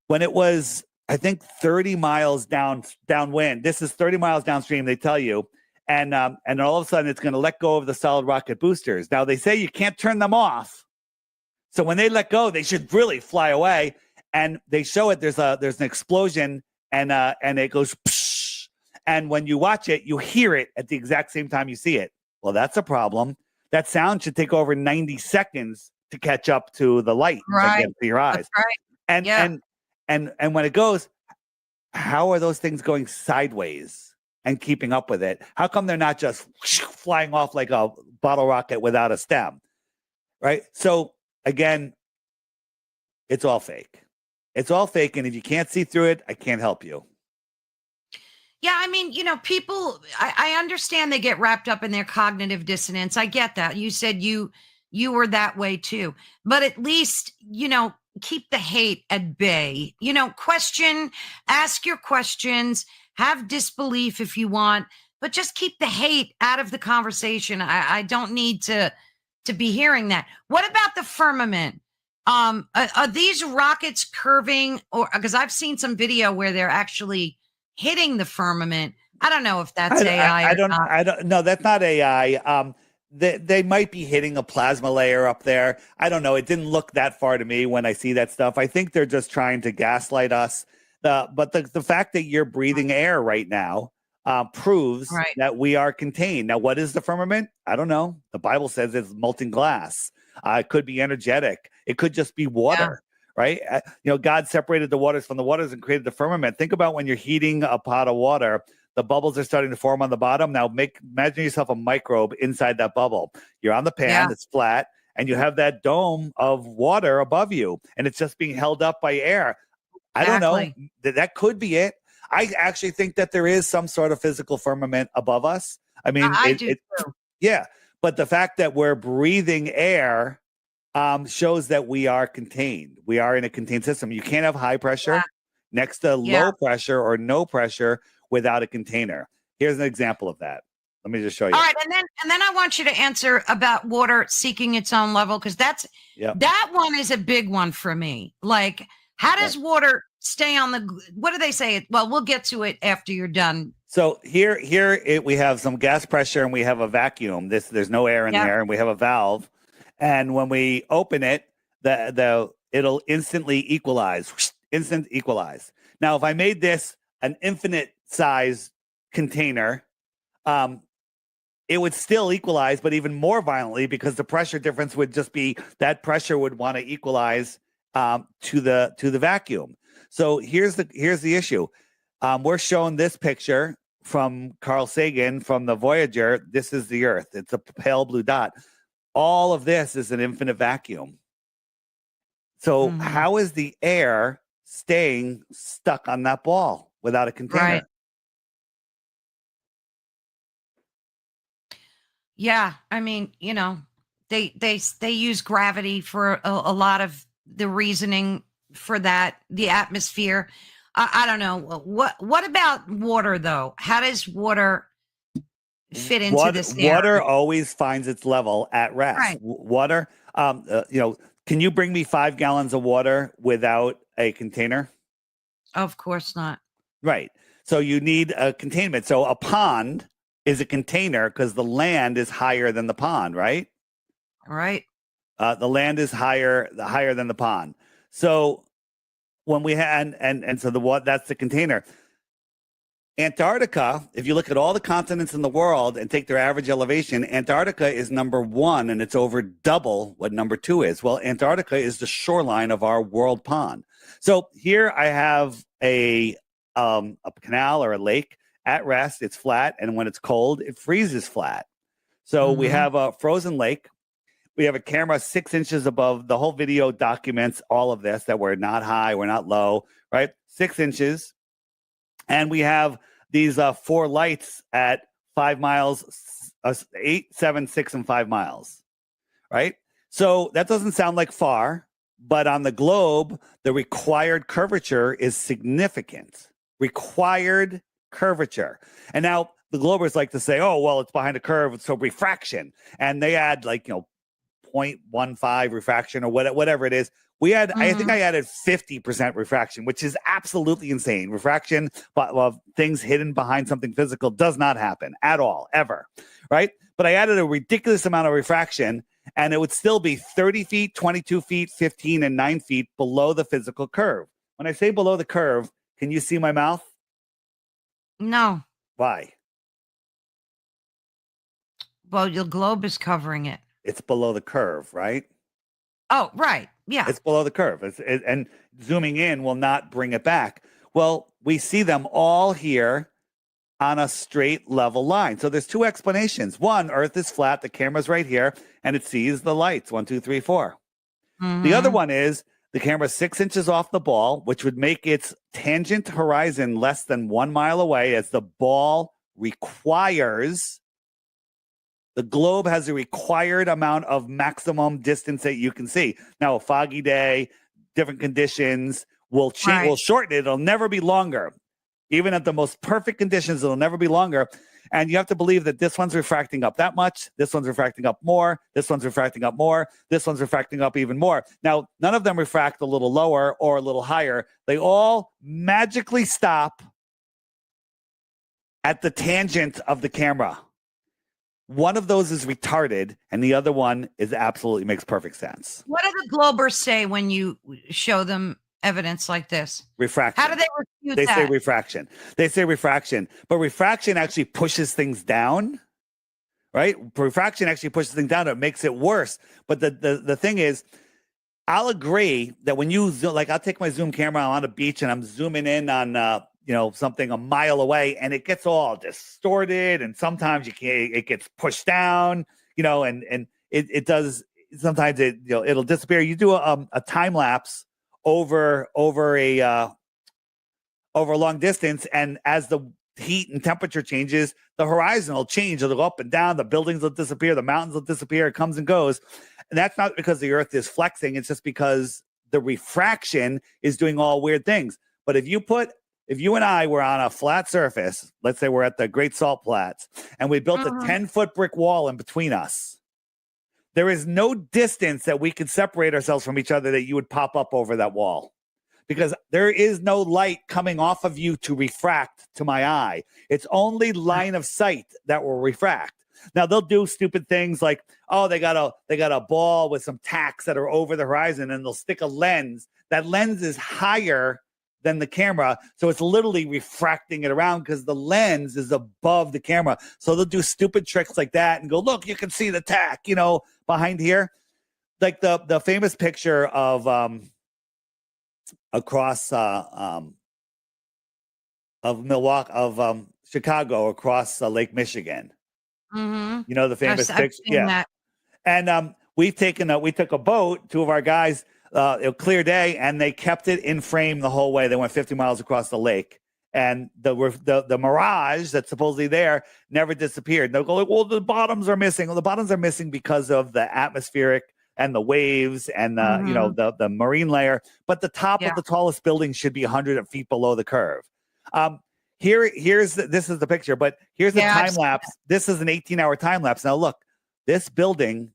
when it was, I think 30 miles downwind. This is 30 miles downstream, they tell you. And all of a sudden, it's going to let go of the solid rocket boosters. Now, they say you can't turn them off. So when they let go, they should really fly away. And they show it. There's an explosion, and it goes, psh, and when you watch it, you hear it at the exact same time you see it. Well, that's a problem. That sound should take over 90 seconds to catch up to the light against your eyes. That's right. And when it goes, how are those things going sideways and keeping up with it? How come they're not just flying off like a bottle rocket without a stem? Right? So again, it's all fake. It's all fake. And if you can't see through it, I can't help you. Yeah, I mean, people, I understand they get wrapped up in their cognitive dissonance. I get that. You said you were that way too. But at least, keep the hate at bay. Ask your questions, have disbelief if you want, but just keep the hate out of the conversation. I don't need to be hearing that. What about the firmament? Are these rockets curving, or because I've seen some video where they're actually hitting the firmament? I don't know if that's AI. I don't. No, that's not AI. They might be hitting a plasma layer up there. I don't know. It didn't look that far to me when I see that stuff. I think they're just trying to gaslight us. But the fact that you're breathing air right now proves that we are contained. Now, what is the firmament? I don't know. The Bible says it's molten glass. It could be energetic. It could just be water. Right? God separated the waters from the waters and created the firmament. Think about when you're heating a pot of water. The bubbles are starting to form on the bottom. Now imagine yourself a microbe inside that bubble. You're on the pan, it's flat, and you have that dome of water above you, and it's just being held up by air. I don't know. That could be it. I actually think that there is some sort of physical firmament above us. I mean, I do too. Yeah, but the fact that we're breathing air shows that we are contained. We are in a contained system. You can't have high pressure next to low pressure or no pressure without a container. Here's an example of that. Let me just show you. All right, and then I want you to answer about water seeking its own level, because that one is a big one for me. Like, how does water stay on the? What do they say? Well, we'll get to it after you're done. So here we have some gas pressure and we have a vacuum. There's no air in there, and we have a valve. And when we open it, it'll instantly equalize. Instant equalize. Now, if I made this an infinite size container, it would still equalize, but even more violently, because the pressure difference would just be that pressure would want to equalize to the vacuum. So here's the issue. We're showing this picture from Carl Sagan from the Voyager. This is the Earth. It's a pale blue dot. All of this is an infinite vacuum. So how is the air staying stuck on that ball without a container? Right. Yeah, I mean, they use gravity for a lot of the reasoning for that, the atmosphere. I don't know. What about water, though? How does water fit into this narrative? Water always finds its level at rest. Right. Water, can you bring me 5 gallons of water without a container? Of course not. Right. So you need a containment. So a pond is a container because the land is higher than the pond, right? Right. The land is higher than the pond. So when we had and so that's the container. Antarctica, if you look at all the continents in the world and take their average elevation, Antarctica is number 1, and it's over double what number 2 is. Well, Antarctica is the shoreline of our world pond. So here I have a canal or a lake at rest. It's flat, and when it's cold, it freezes flat. So we have a frozen lake. We have a camera 6 inches above. The whole video documents all of this, that we're not high, we're not low, right? 6 inches. And we have these 4 lights at 5 miles, 8, 7, 6, and 5 miles, right? So that doesn't sound like far, but on the globe, the required curvature is significant. Required curvature. And now the globers like to say, oh, well, it's behind a curve, so refraction. And they add 0.15 refraction or whatever it is. We had, I think I added 50% refraction, which is absolutely insane. Refraction of things hidden behind something physical does not happen at all, ever, right? But I added a ridiculous amount of refraction, and it would still be 30 feet, 22 feet, 15, and 9 feet below the physical curve. When I say below the curve, can you see my mouth? No. Why? Well, your globe is covering it. It's below the curve, right? Oh, right. Yeah. It's below the curve. And zooming in will not bring it back. Well, we see them all here on a straight level line. So there's 2 explanations. One, Earth is flat, the camera's right here, and it sees the lights, 1, 2, 3, 4. The other one is the camera's 6 inches off the ball, which would make its tangent horizon less than 1 mile away, as the ball requires. The globe has a required amount of maximum distance that you can see. Now, a foggy day, different conditions will change, will shorten it. It'll never be longer. Even at the most perfect conditions, it'll never be longer. And you have to believe that this one's refracting up that much. This one's refracting up more. This one's refracting up more. This one's refracting up even more. Now, none of them refract a little lower or a little higher. They all magically stop at the tangent of the camera. One of those is retarded, and the other one is absolutely makes perfect sense. What do the globers say when you show them evidence like this? Refraction. How do they refute that? They say refraction. They say refraction, but refraction actually pushes things down, right? Refraction actually pushes things down. It makes it worse. But the thing is, I'll agree that when you zoom, like I'll take my zoom camera, I'm on a beach and I'm zooming in on something a mile away, and it gets all distorted, and sometimes it gets pushed down, and it does. Sometimes it'll disappear. You do a time lapse over a long distance, and as the heat and temperature changes, the horizon will change. It'll go up and down. The buildings will disappear. The mountains will disappear. It comes and goes, and that's not because the Earth is flexing. It's just because the refraction is doing all weird things. But if you and I were on a flat surface, let's say we're at the Great Salt Flats, and we built a 10-foot brick wall in between us, there is no distance that we could separate ourselves from each other that you would pop up over that wall, because there is no light coming off of you to refract to my eye. It's only line of sight that will refract. Now they'll do stupid things like, they got a ball with some tacks that are over the horizon, and they'll stick a lens. That lens is higher than the camera, so it's literally refracting it around because the lens is above the camera. So they'll do stupid tricks like that and go, look, you can see the tack, behind here. Like the famous picture of across of Milwaukee, of Chicago, across Lake Michigan. Mm-hmm. The famous picture. Yeah. That. And we took a boat, two of our guys, a clear day, and they kept it in frame the whole way. They went 50 miles across the lake, and the mirage that's supposedly there never disappeared. They'll go like, well, the bottoms are missing. Well, the bottoms are missing because of the atmospheric and the waves and the marine layer. But the top of the tallest building should be 100 feet below the curve. This is the picture, but here's the time lapse. This is an 18-hour time lapse. Now look, this building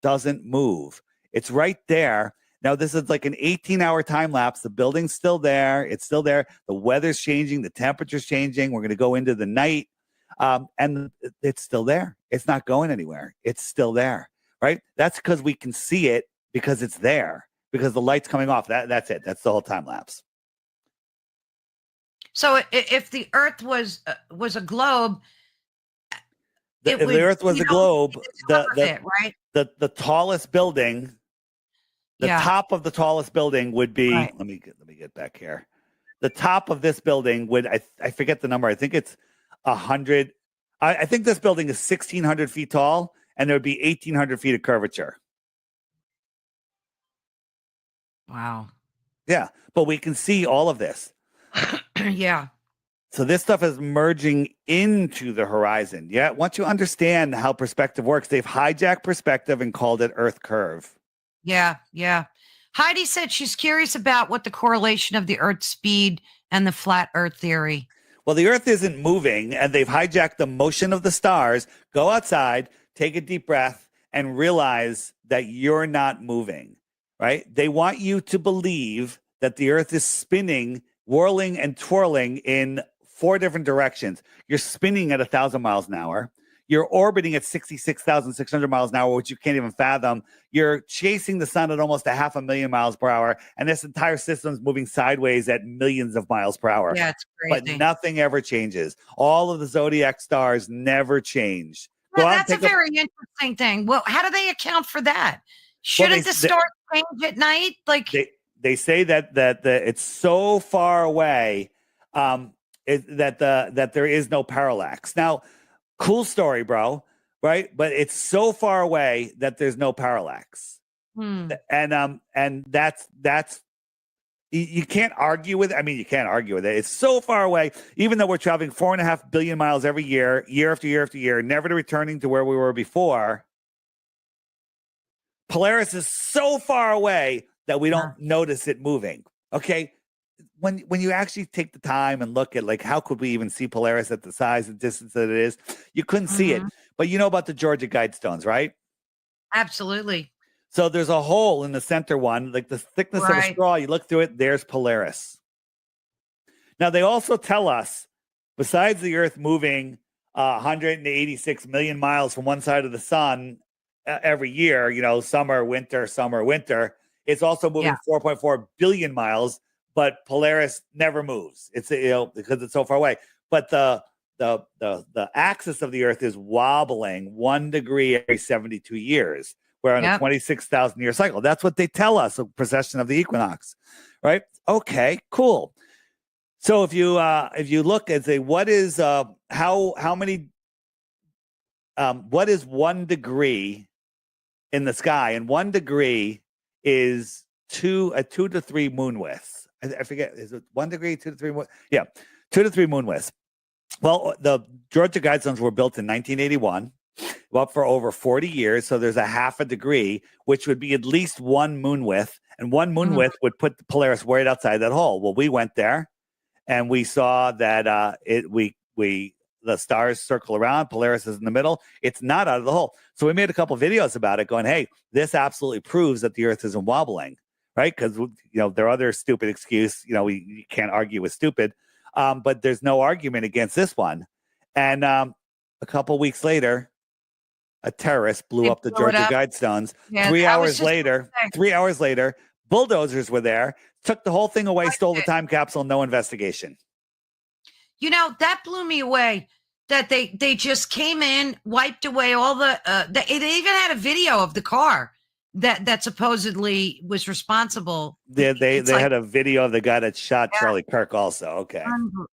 doesn't move. It's right there. Now, this is like an 18-hour time lapse. The building's still there. It's still there. The weather's changing. The temperature's changing. We're going to go into the night. And it's still there. It's not going anywhere. It's still there, right? That's because we can see it because it's there, because the light's coming off. That's it. That's the whole time lapse. So if the Earth was a globe, if the Earth was a globe, right? the tallest building, the top of the tallest building would be. Right. Let me get back here. The top of this building would, I forget the number. I think it's 100. I think this building is 1,600 feet tall, and there would be 1,800 feet of curvature. Wow. Yeah, but we can see all of this. Yeah. So this stuff is merging into the horizon. Yeah. Once you understand how perspective works, they've hijacked perspective and called it Earth curve. Yeah. Yeah. Heidi said she's curious about what the correlation of the Earth's speed and the flat Earth theory. Well, the Earth isn't moving, and they've hijacked the motion of the stars. Go outside, take a deep breath, and realize that you're not moving, right? They want you to believe that the Earth is spinning, whirling and twirling in 4 different directions. You're spinning at 1,000 miles an hour. You're orbiting at 66,600 miles an hour, which you can't even fathom. You're chasing the sun at almost 500,000 miles per hour. And this entire system's moving sideways at millions of miles per hour. Yeah, it's crazy. But nothing ever changes. All of the zodiac stars never change. Well, that's a very interesting thing. Well, how do they account for that? Shouldn't the stars change at night? Like they say that it's so far away that there is no parallax. Now, cool story, bro, right? But it's so far away that there's no parallax. And that's you can't argue with it. I mean, you can't argue with it. It's so far away, even though we're traveling 4.5 billion miles every year, year after year after year, never returning to where we were before. Polaris is so far away that we don't notice it moving. Okay. When you actually take the time and look at, like, how could we even see Polaris at the size and distance that it is? You couldn't see it. But you know about the Georgia Guidestones, right? Absolutely. So there's a hole in the center one, like the thickness of a straw. You look through it, there's Polaris. Now, they also tell us, besides the Earth moving 186 million miles from one side of the sun every year, summer, winter, it's also moving 4.4 billion miles. But Polaris never moves. It's because it's so far away. But the axis of the Earth is wobbling 1 degree every 72 years. We're on a 26,000 year cycle. That's what they tell us, a precession of the equinox, right? Okay, cool. So if you look and say what is how many what is 1 degree in the sky, and 1 degree is 2 to 3 moon widths. I forget, is it 1 degree, 2 to 3 moon? Yeah, 2 to 3 moon widths. Well, the Georgia Guidestones were built in 1981, up for over 40 years. So there's a half a degree, which would be at least 1 moon width, and 1 moon width would put the Polaris right outside that hole. Well, we went there, and we saw that the stars circle around. Polaris is in the middle. It's not out of the hole. So we made a couple videos about it, going, "Hey, this absolutely proves that the Earth isn't wobbling." Right? Because there are other stupid excuse. You can't argue with stupid. But there's no argument against this one. And a couple weeks later, a terrorist blew up the Georgia Guidestones. Yeah, 3 hours later, bulldozers were there, took the whole thing away, stole the time capsule, no investigation. That blew me away. That they just came in, wiped away all the. They even had a video of the car that supposedly was responsible. They had a video of the guy that shot Charlie Kirk also. Okay.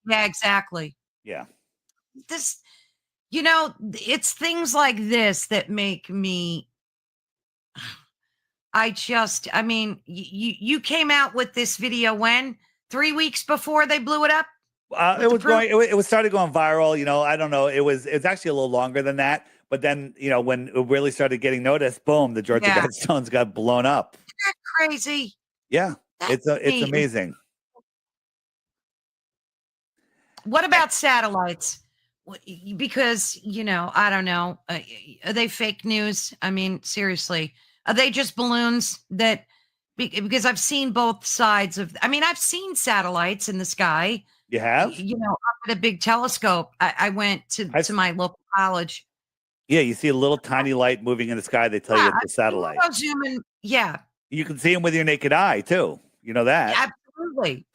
Yeah, exactly. Yeah. It's things like this that make me. You came out with this video when 3 weeks before they blew it up. It was started going viral. I don't know. It's actually a little longer than that. But then, when it really started getting noticed, boom, the Georgia Guidestones got blown up. Isn't that crazy? Yeah, it's amazing. What about satellites? Because, I don't know. Are they fake news? I mean, seriously, are they just balloons that, because I've seen both sides of, I've seen satellites in the sky. You have? Up at a big telescope. I went to my local college. Yeah, you see a little tiny light moving in the sky. They tell you it's a satellite. Yeah. You can see them with your naked eye, too. You know that? Yeah,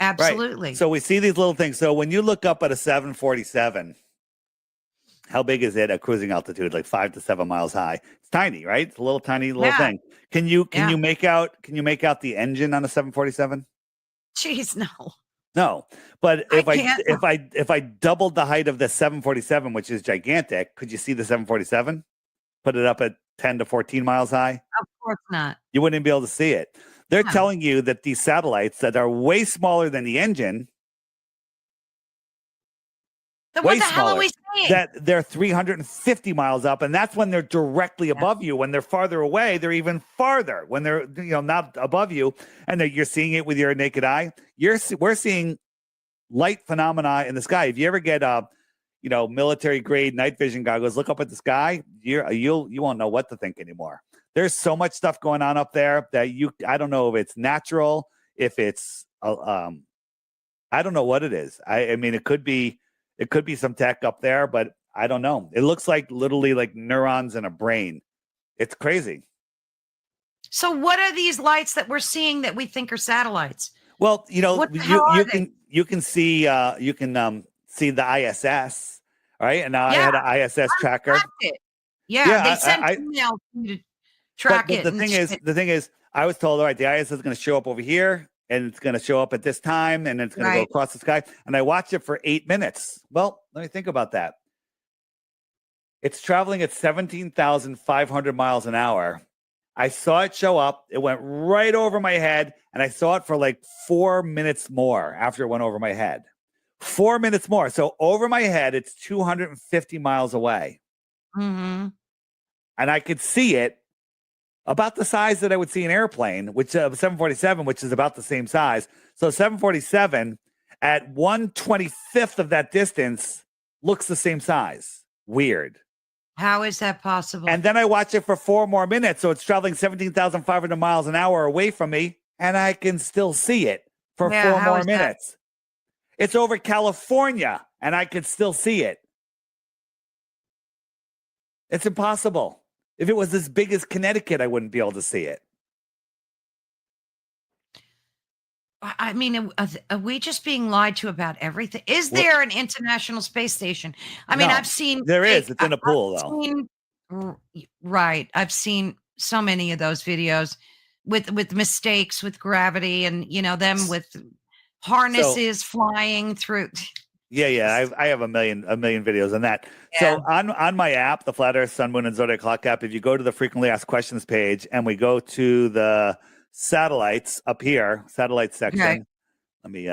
absolutely. Right. So we see these little things. So when you look up at a 747, how big is it at cruising altitude? Like 5 to 7 miles high. It's tiny, right? It's a little tiny thing. Can you make out the engine on a 747? Jeez, no. No, but if I doubled the height of the 747, which is gigantic, could you see the 747? Put it up at 10 to 14 miles high? Of course not. You wouldn't be able to see it. They're telling you that these satellites that are way smaller than the engine, what the hell are we saying? that they're 350 miles up, and that's when they're directly above you. When they're farther away, they're even farther. When they're not above you, and you're seeing it with your naked eye, we're seeing light phenomena in the sky. If you ever get military grade night vision goggles, look up at the sky, you won't know what to think anymore. There's so much stuff going on up there that I don't know if it's natural, if it's I don't know what it is. I mean, it could be some tech up there, but I don't know. It looks like literally like neurons in a brain. It's crazy. So what are these lights that we're seeing that we think are satellites? Well, you can see the ISS, right? And now I had an ISS tracker. Yeah, they sent email to track it. But the thing is, I was told, all right, the ISS is going to show up over here, and it's going to show up at this time, and it's going to go across the sky. And I watched it for 8 minutes. Well, let me think about that. It's traveling at 17,500 miles an hour. I saw it show up. It went right over my head, and I saw it for like 4 minutes more after it went over my head. 4 minutes more. So over my head, it's 250 miles away. Mm-hmm. And I could see it about the size that I would see an airplane, which 747, which is about the same size. So 747 at 1/25th of that distance looks the same size. Weird. How is that possible? And then I watch it for 4 more minutes. So it's traveling 17,500 miles an hour away from me, and I can still see it for 4 more minutes. It's over California, and I could still see it. It's impossible. If it was as big as Connecticut, I wouldn't be able to see it. I mean, are we just being lied to about everything? Is there an International Space Station? I mean, I've seen... There is. It's in a pool, though. Right. I've seen so many of those videos with mistakes with gravity and, them with harnesses flying through. Yeah. I have a million videos on that. Yeah. So on my app, the Flat Earth, Sun, Moon, and Zodiac Clock app, if you go to the frequently asked questions page and we go to the satellites up here, satellite section, Okay. let me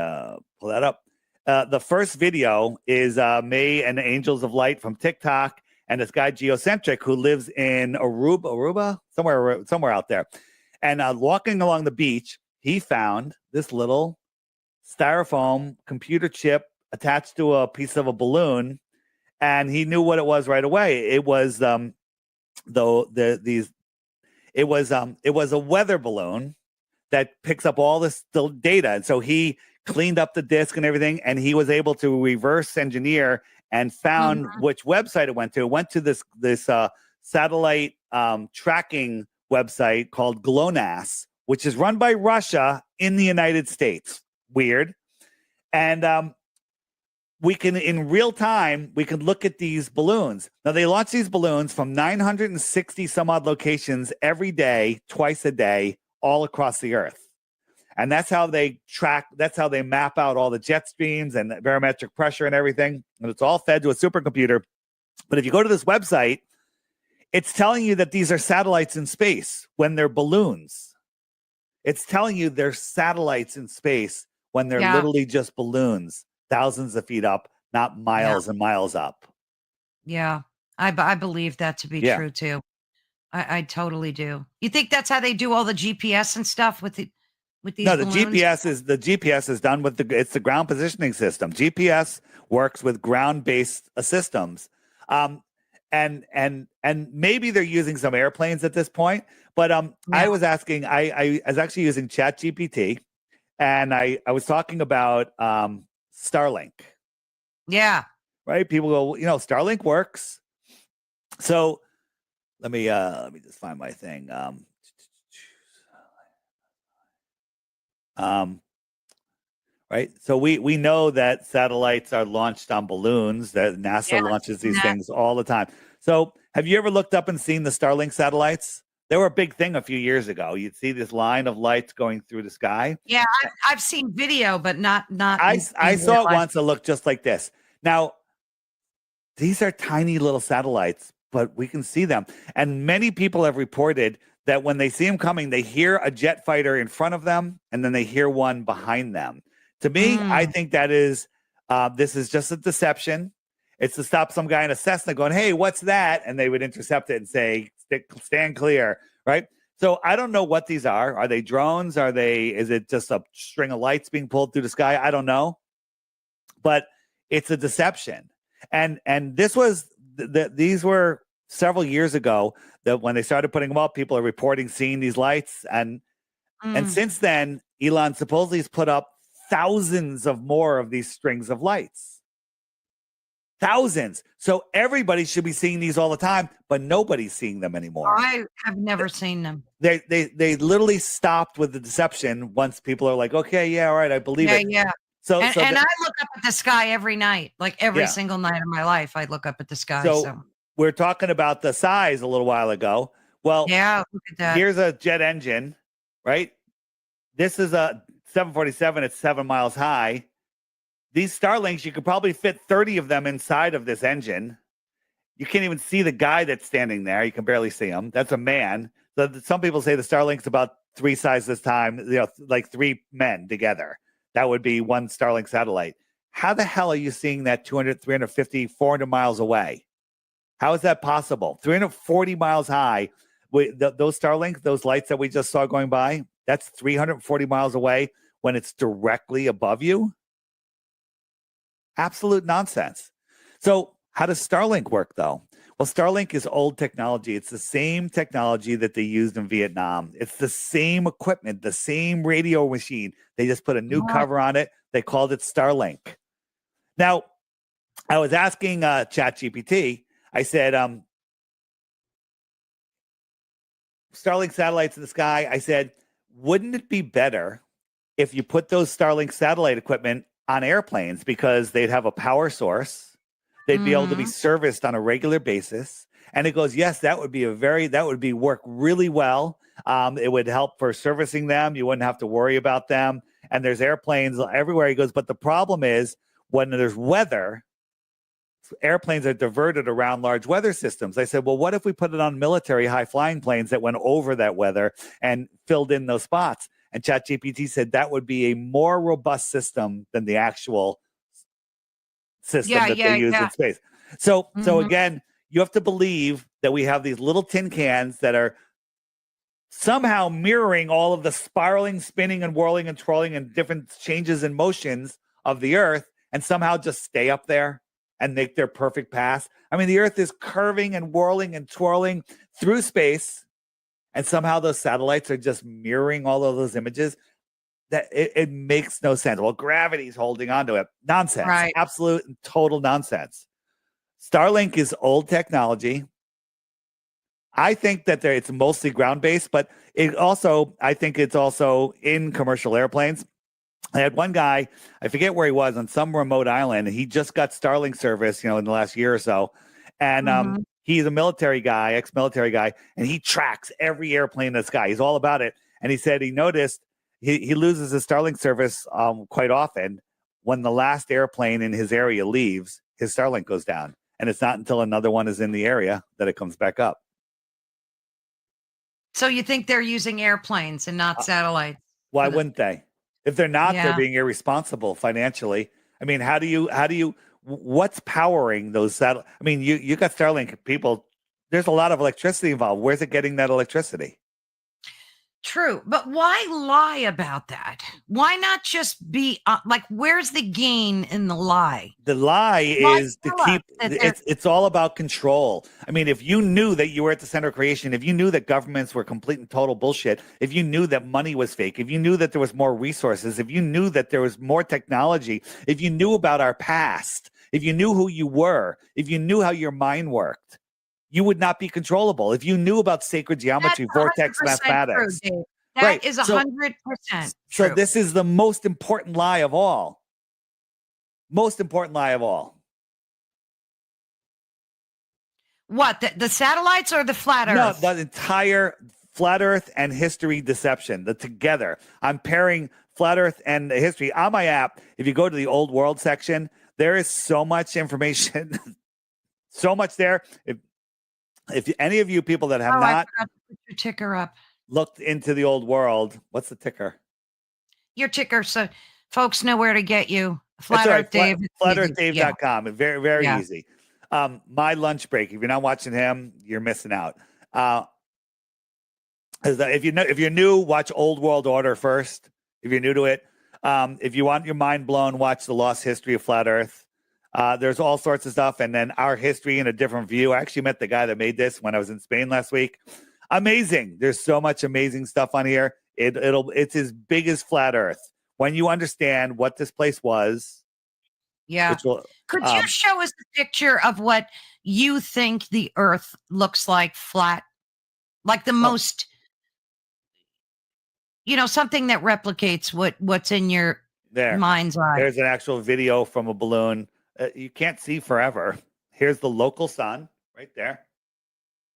pull that up. The first video is May and the Angels of Light from TikTok, and this guy Geocentric who lives in Aruba, somewhere out there, and walking along the beach, he found this little styrofoam computer chip attached to a piece of a balloon, and he knew what it was right away. It was it was a weather balloon that picks up all this data, and so he cleaned up the disk and everything, and he was able to reverse engineer and found which website it went to. It went to this satellite tracking website called GLONASS, which is run by Russia in the United States. Weird. And we can, in real time, we can look at these balloons. Now, they launch these balloons from 960 some odd locations every day, twice a day, all across the Earth. And that's how they map out all the jet streams and barometric pressure and everything. And it's all fed to a supercomputer. But if you go to this website, it's telling you that these are satellites in space when they're balloons. It's telling you they're satellites in space when they're literally just balloons, thousands of feet up, not miles and miles up. Yeah, I believe that to be true too. I totally do. You think that's how they do all the GPS and stuff with these balloons? The GPS is done with it's the ground positioning system. GPS works with ground-based systems. And maybe they're using some airplanes at this point, but I was asking, I was actually using ChatGPT, and I was talking about Starlink. Yeah. Right? People go, Starlink works. So let me just find my thing. Right. So we know that satellites are launched on balloons, that NASA launches these things all the time. So have you ever looked up and seen the Starlink satellites? They were a big thing a few years ago. You'd see this line of lights going through the sky. Yeah, I've seen video, but not. I saw it once. It looked just like this. Now, these are tiny little satellites, but we can see them. And many people have reported that when they see them coming, they hear a jet fighter in front of them, and then they hear one behind them. To me, I think that is this is just a deception. It's to stop some guy in a Cessna going, "Hey, what's that?" And they would intercept it and say, "Stand clear." Right? So I don't know what these are. Are they drones? Is it just a string of lights being pulled through the sky? I don't know. But it's a deception. And this was these were several years ago that when they started putting them up, people are reporting seeing these lights. And since then, Elon supposedly has put up thousands of more of these strings of lights. Thousands. So everybody should be seeing these all the time, but nobody's seeing them anymore. I have never seen them. They literally stopped with the deception once people are like, okay, yeah, all right, I believe it. Yeah. And I look up at the sky every night, like every single night of my life. I look up at the sky. So we're talking about the size a little while ago. Well, yeah, look at that. Here's a jet engine, right? This is a 747. It's 7 miles high. These Starlinks, you could probably fit 30 of them inside of this engine. You can't even see the guy that's standing there. You can barely see him. That's a man. So some people say the Starlink's about 3 sizes this time, like 3 men together. That would be one Starlink satellite. How the hell are you seeing that 200, 350, 400 miles away? How is that possible? 340 miles high. Those Starlink, those lights that we just saw going by, that's 340 miles away when it's directly above you. Absolute nonsense. So how does Starlink work, though? Well, Starlink is old technology. It's the same technology that they used in Vietnam. It's the same equipment, the same radio machine. They just put a new cover on it. They called it Starlink. Now, I was asking ChatGPT, I said, Starlink satellites in the sky. I said, wouldn't it be better if you put those Starlink satellite equipment on airplanes, because they'd have a power source, they'd be able to be serviced on a regular basis? And it goes, yes, that would work really well. It would help for servicing them. You wouldn't have to worry about them. and there's airplanes everywhere. He goes, but the problem is when there's weather, airplanes are diverted around large weather systems. I said, well, what if we put it on military high flying planes that went over that weather and filled in those spots? And ChatGPT said that would be a more robust system than the actual system that they use in space. So again, you have to believe that we have these little tin cans that are somehow mirroring all of the spiraling, spinning, and whirling and twirling and different changes and motions of the Earth, and somehow just stay up there and make their perfect pass. I mean, the Earth is curving and whirling and twirling through space, and somehow those satellites are just mirroring all of those images. That it makes no sense. Well, gravity's holding onto it. Nonsense. Right. Absolute and total nonsense. Starlink is old technology. I think that it's mostly ground-based, but I think it's also in commercial airplanes. I had one guy, I forget where he was, on some remote island, and he just got Starlink service, in the last year or so. And he's a military guy, ex-military guy, and he tracks every airplane in the sky. He's all about it. And he said he noticed he loses his Starlink service quite often. When the last airplane in his area leaves, his Starlink goes down. And it's not until another one is in the area that it comes back up. So you think they're using airplanes and not satellites? Why wouldn't they? If they're not, they're being irresponsible financially. I mean, how do you what's powering those satellites? I mean, you got Starlink people. There's a lot of electricity involved. Where's it getting that electricity? True, but why lie about that? Why not just be where's the gain in the lie? The lie is to keep it's all about control. I mean, if you knew that you were at the center of creation, if you knew that governments were complete and total bullshit, if you knew that money was fake, if you knew that there was more resources, if you knew that there was more technology, if you knew about our past, if you knew who you were, if you knew how your mind worked, you would not be controllable. If you knew about sacred geometry, vortex mathematics. True, that is 100% true. So this is the most important lie of all. Most important lie of all. What? The satellites or the flat Earth? No, the entire flat Earth and history deception. The together. I'm pairing flat Earth and history. On my app, if you go to the old world section, there is so much information. So much there. If any of you people that have not I forgot to put your ticker up, looked into the old world, what's the ticker? Your ticker, so folks know where to get you. Flat Earth Dave. FlatEarthDave.com. Very, very easy. My lunch break. If you're not watching him, you're missing out. If you're new, watch Old World Order first. If you're new to it, if you want your mind blown, watch The Lost History of Flat Earth. There's all sorts of stuff, and then our history in a different view. I actually met the guy that made this when I was in Spain last week. Amazing. There's so much amazing stuff on here. It's as big as Flat Earth. When you understand what this place was. Yeah. Could you show us a picture of what you think the Earth looks like flat? Like the most, something that replicates what's in your mind's eye. There's an actual video from a balloon. You can't see forever. Here's the local sun right there.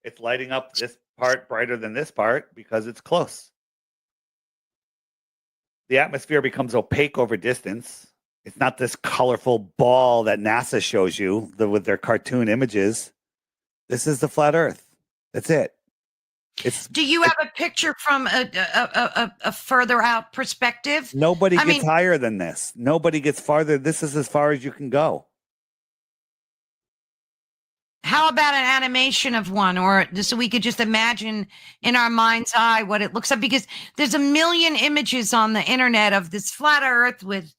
It's lighting up this part brighter than this part because it's close. The atmosphere becomes opaque over distance. It's not this colorful ball that NASA shows you with their cartoon images. This is the flat Earth. That's it. Do you have a picture from a further out perspective? Nobody gets higher than this. Nobody gets farther. This is as far as you can go. How about an animation of one, or so we could just imagine in our mind's eye what it looks like? Because there's a million images on the internet of this flat Earth with,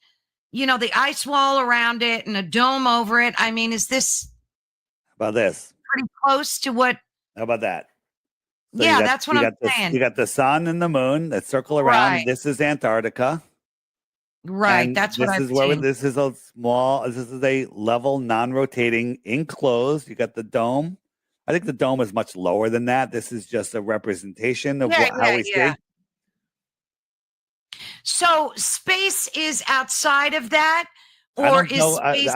the ice wall around it and a dome over it. I mean, is this about this pretty close to what? How about that? So that's what I'm saying. You got the sun and the moon that circle around. Right. This is Antarctica. Right. That's what I'm saying. This is a level, non-rotating, enclosed. You got the dome. I think the dome is much lower than that. This is just a representation of how we see. So space is outside of that, or is space?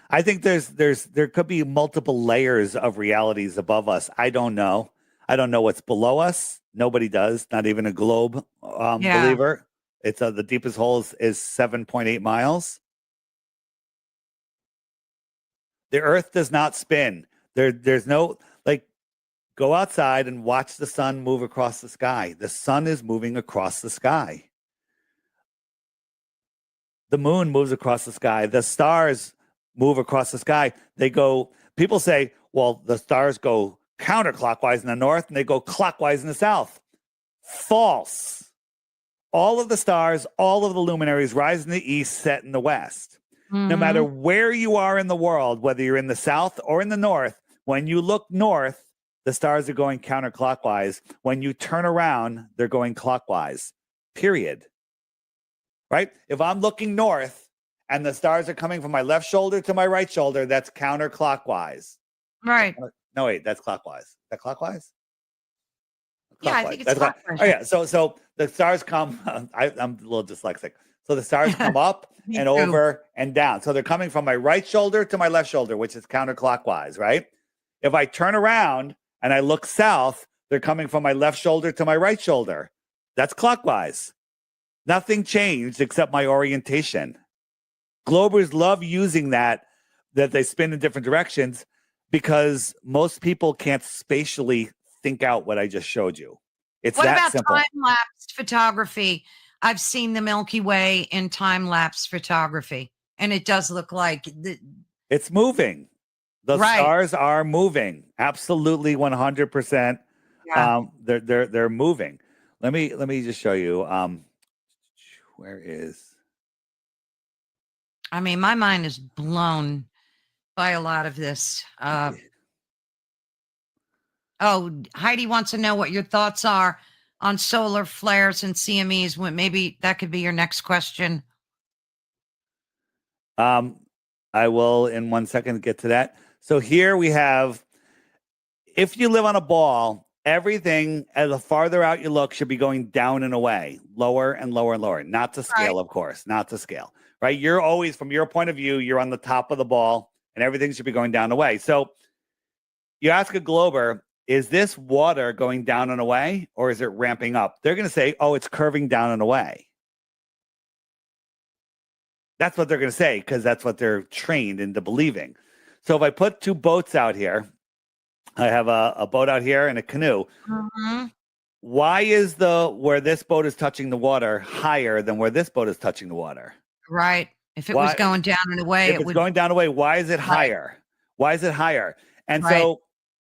I think there could be multiple layers of realities above us. I don't know. I don't know what's below us. Nobody does. Not even a globe believer. It's the deepest hole is 7.8 miles. The Earth does not spin. There's no, like, go outside and watch the sun move across the sky. The sun is moving across the sky. The moon moves across the sky. The stars move across the sky. People say, well, the stars go counterclockwise in the north and they go clockwise in the south. False. All of the stars, all of the luminaries rise in the east, set in the west. Mm-hmm. No matter where you are in the world, whether you're in the south or in the north, when you look north, the stars are going counterclockwise. When you turn around, they're going clockwise, period. Right? If I'm looking north and the stars are coming from my left shoulder to my right shoulder, that's counterclockwise. Right. No, wait, that's clockwise. Is that clockwise? Yeah, I think it's that's clockwise. Oh, yeah. So the stars come, I'm a little dyslexic. So the stars come up and over and down. So they're coming from my right shoulder to my left shoulder, which is counterclockwise, right? If I turn around and I look south, they're coming from my left shoulder to my right shoulder. That's clockwise. Nothing changed except my orientation. Globers love using that they spin in different directions because most people can't spatially think out what I just showed you. It's that simple. What about time-lapse photography? I've seen the Milky Way in time-lapse photography, and it does look like it's moving. The stars are moving. Absolutely 100%. Yeah. They're moving. Let me just show you. Where is? I mean, my mind is blown by a lot of this. Heidi wants to know what your thoughts are on solar flares and CMEs. Maybe that could be your next question. I will in 1 second get to that. So here we have, if you live on a ball, everything as the farther out you look should be going down and away, lower and lower and lower, not to scale, of course, not to scale, right? You're always, from your point of view, you're on the top of the ball and everything should be going down and away. So you ask a glober, is this water going down and away or is it ramping up? They're going to say, oh, it's curving down and away. That's what they're going to say because that's what they're trained into believing. So if I put two boats out here, I have a boat out here and a canoe. Mm-hmm. Why is where this boat is touching the water higher than where this boat is touching the water? Right. If it was going down and away, if it's going down and away, why is it higher? Why is it higher? And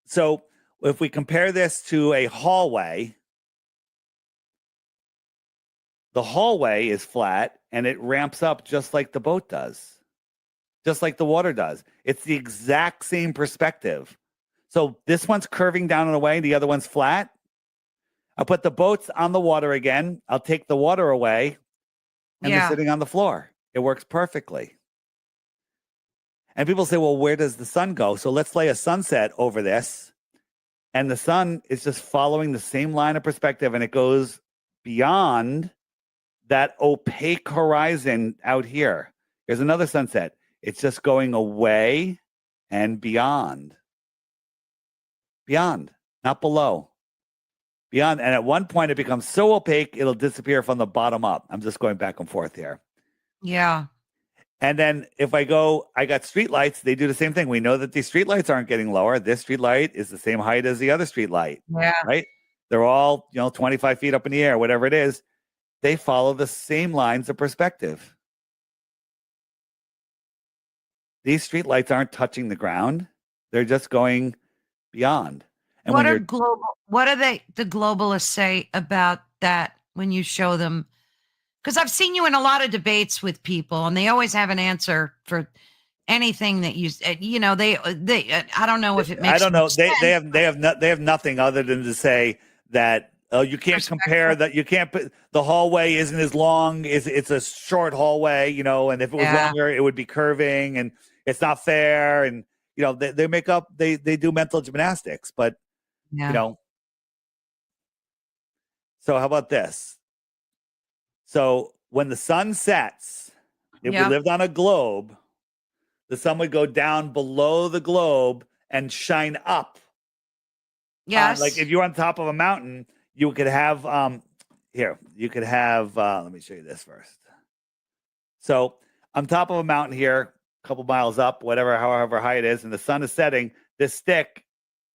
so if we compare this to a hallway, the hallway is flat and it ramps up just like the boat does, just like the water does. It's the exact same perspective. So this one's curving down and away, the other one's flat. I'll put the boats on the water again. I'll take the water away, and they're sitting on the floor. It works perfectly. And people say, well, where does the sun go? So let's lay a sunset over this. And the sun is just following the same line of perspective, and it goes beyond that opaque horizon out here. Here's another sunset. It's just going away and beyond. Beyond, not below. Beyond. And at one point, it becomes so opaque, it'll disappear from the bottom up. I'm just going back and forth here. Yeah. And then if I got street lights, they do the same thing. We know that these street lights aren't getting lower. This street light is the same height as the other street light. Yeah. Right? They're all, 25 feet up in the air, whatever it is. They follow the same lines of perspective. These street lights aren't touching the ground. They're just going beyond. And what do the globalists say about that when you show them? Because I've seen you in a lot of debates with people, and they always have an answer for anything that you they I don't know if it makes. I don't know. Sense. They have nothing other than to say that you can't compare that. You can't put the hallway isn't as long. It's a short hallway, and if it was longer, it would be curving, and it's not fair. And they make up. They do mental gymnastics, but So how about this? So when the sun sets, if we lived on a globe, the sun would go down below the globe and shine up. Yes. Like if you're on top of a mountain, you could have, here, you could have, let me show you this first. So on top of a mountain here, a couple miles up, whatever, however high it is, and the sun is setting, this stick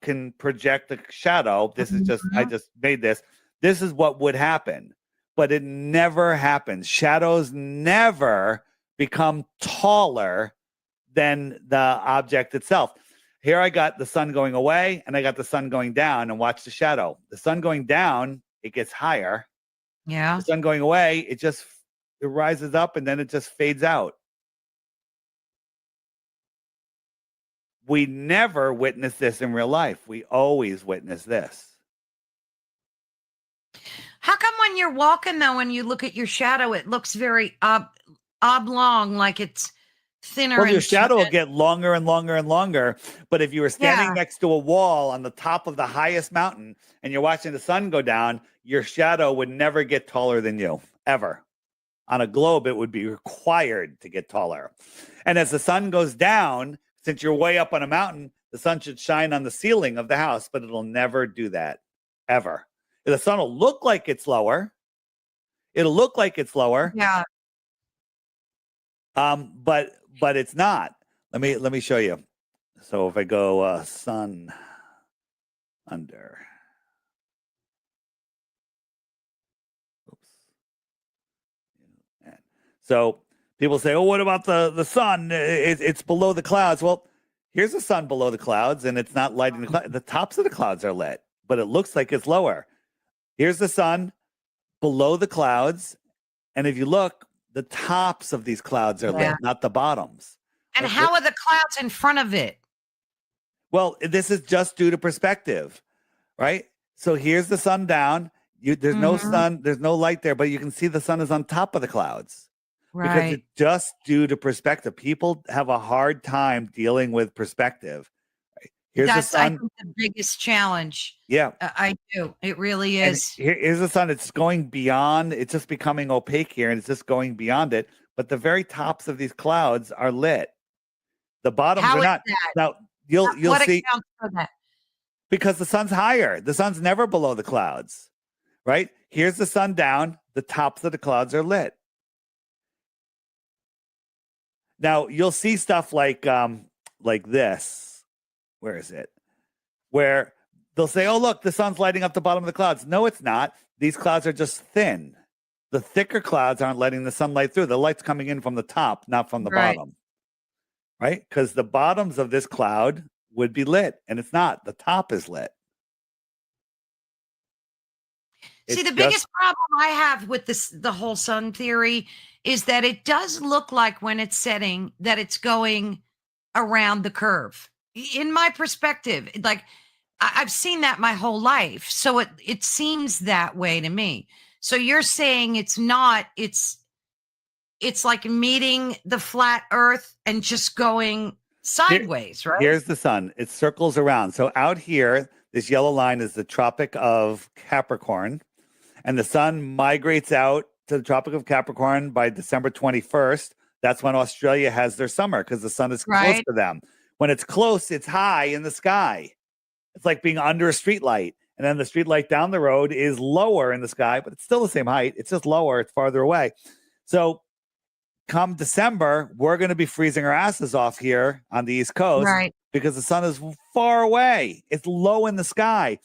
can project a shadow. This is just, I just made this. This is what would happen, but it never happens. Shadows never become taller than the object itself. Here I got the sun going away and I got the sun going down, and watch the shadow. The sun going down, it gets higher. Yeah. The sun going away, it rises up and then it just fades out. We never witness this in real life. We always witness this. How come when you're walking, though, when you look at your shadow, it looks very oblong, like it's thinner? Well, your shadow will get longer and longer and longer. But if you were standing next to a wall on the top of the highest mountain and you're watching the sun go down, your shadow would never get taller than you, ever. On a globe, it would be required to get taller. And as the sun goes down, since you're way up on a mountain, the sun should shine on the ceiling of the house, but it'll never do that, ever. The sun will look like it's lower. It'll look like it's lower. Yeah. But it's not. Let me show you. So if I go sun under. Oops. So people say, "Oh, what about the sun? It's below the clouds." Well, here's the sun below the clouds, and it's not lighting the clouds. The tops of the clouds are lit, but it looks like it's lower. Here's the sun below the clouds, and if you look, the tops of these clouds are lit, not the bottoms. And how are the clouds in front of it? Well, this is just due to perspective, right? So here's the sun down. There's no sun, there's no light there, but you can see the sun is on top of the clouds. Right. Because it's just due to perspective. People have a hard time dealing with perspective. Here's That's, the sun. I think, the biggest challenge. Yeah. I do. It really is. Here's the sun. It's going beyond. It's just becoming opaque here, and it's just going beyond it. But the very tops of these clouds are lit. The bottoms are not. That? Now, you'll what see. Accounts for that? Because the sun's higher. The sun's never below the clouds, right? Here's the sun down. The tops of the clouds are lit. Now, you'll see stuff like this. Where is it? Where they'll say, "Oh, look, the sun's lighting up the bottom of the clouds." No, it's not. These clouds are just thin. The thicker clouds aren't letting the sunlight through. The light's coming in from the top, not from the bottom. Right? Because the bottoms of this cloud would be lit, and it's not. The top is lit. See, the biggest problem I have with the whole sun theory is that it does look like when it's setting that it's going around the curve. In my perspective, like I've seen that my whole life. So it seems that way to me. So you're saying it's not, it's like meeting the flat earth and just going sideways, right? Here's the sun. It circles around. So out here, this yellow line is the Tropic of Capricorn. And the sun migrates out to the Tropic of Capricorn by December 21st. That's when Australia has their summer because the sun is close to them. When it's close, it's high in the sky. It's like being under a street light. And then the street light down the road is lower in the sky, but it's still the same height. It's just lower. It's farther away. So come December, we're going to be freezing our asses off here on the East Coast because the sun is far away. It's low in the sky.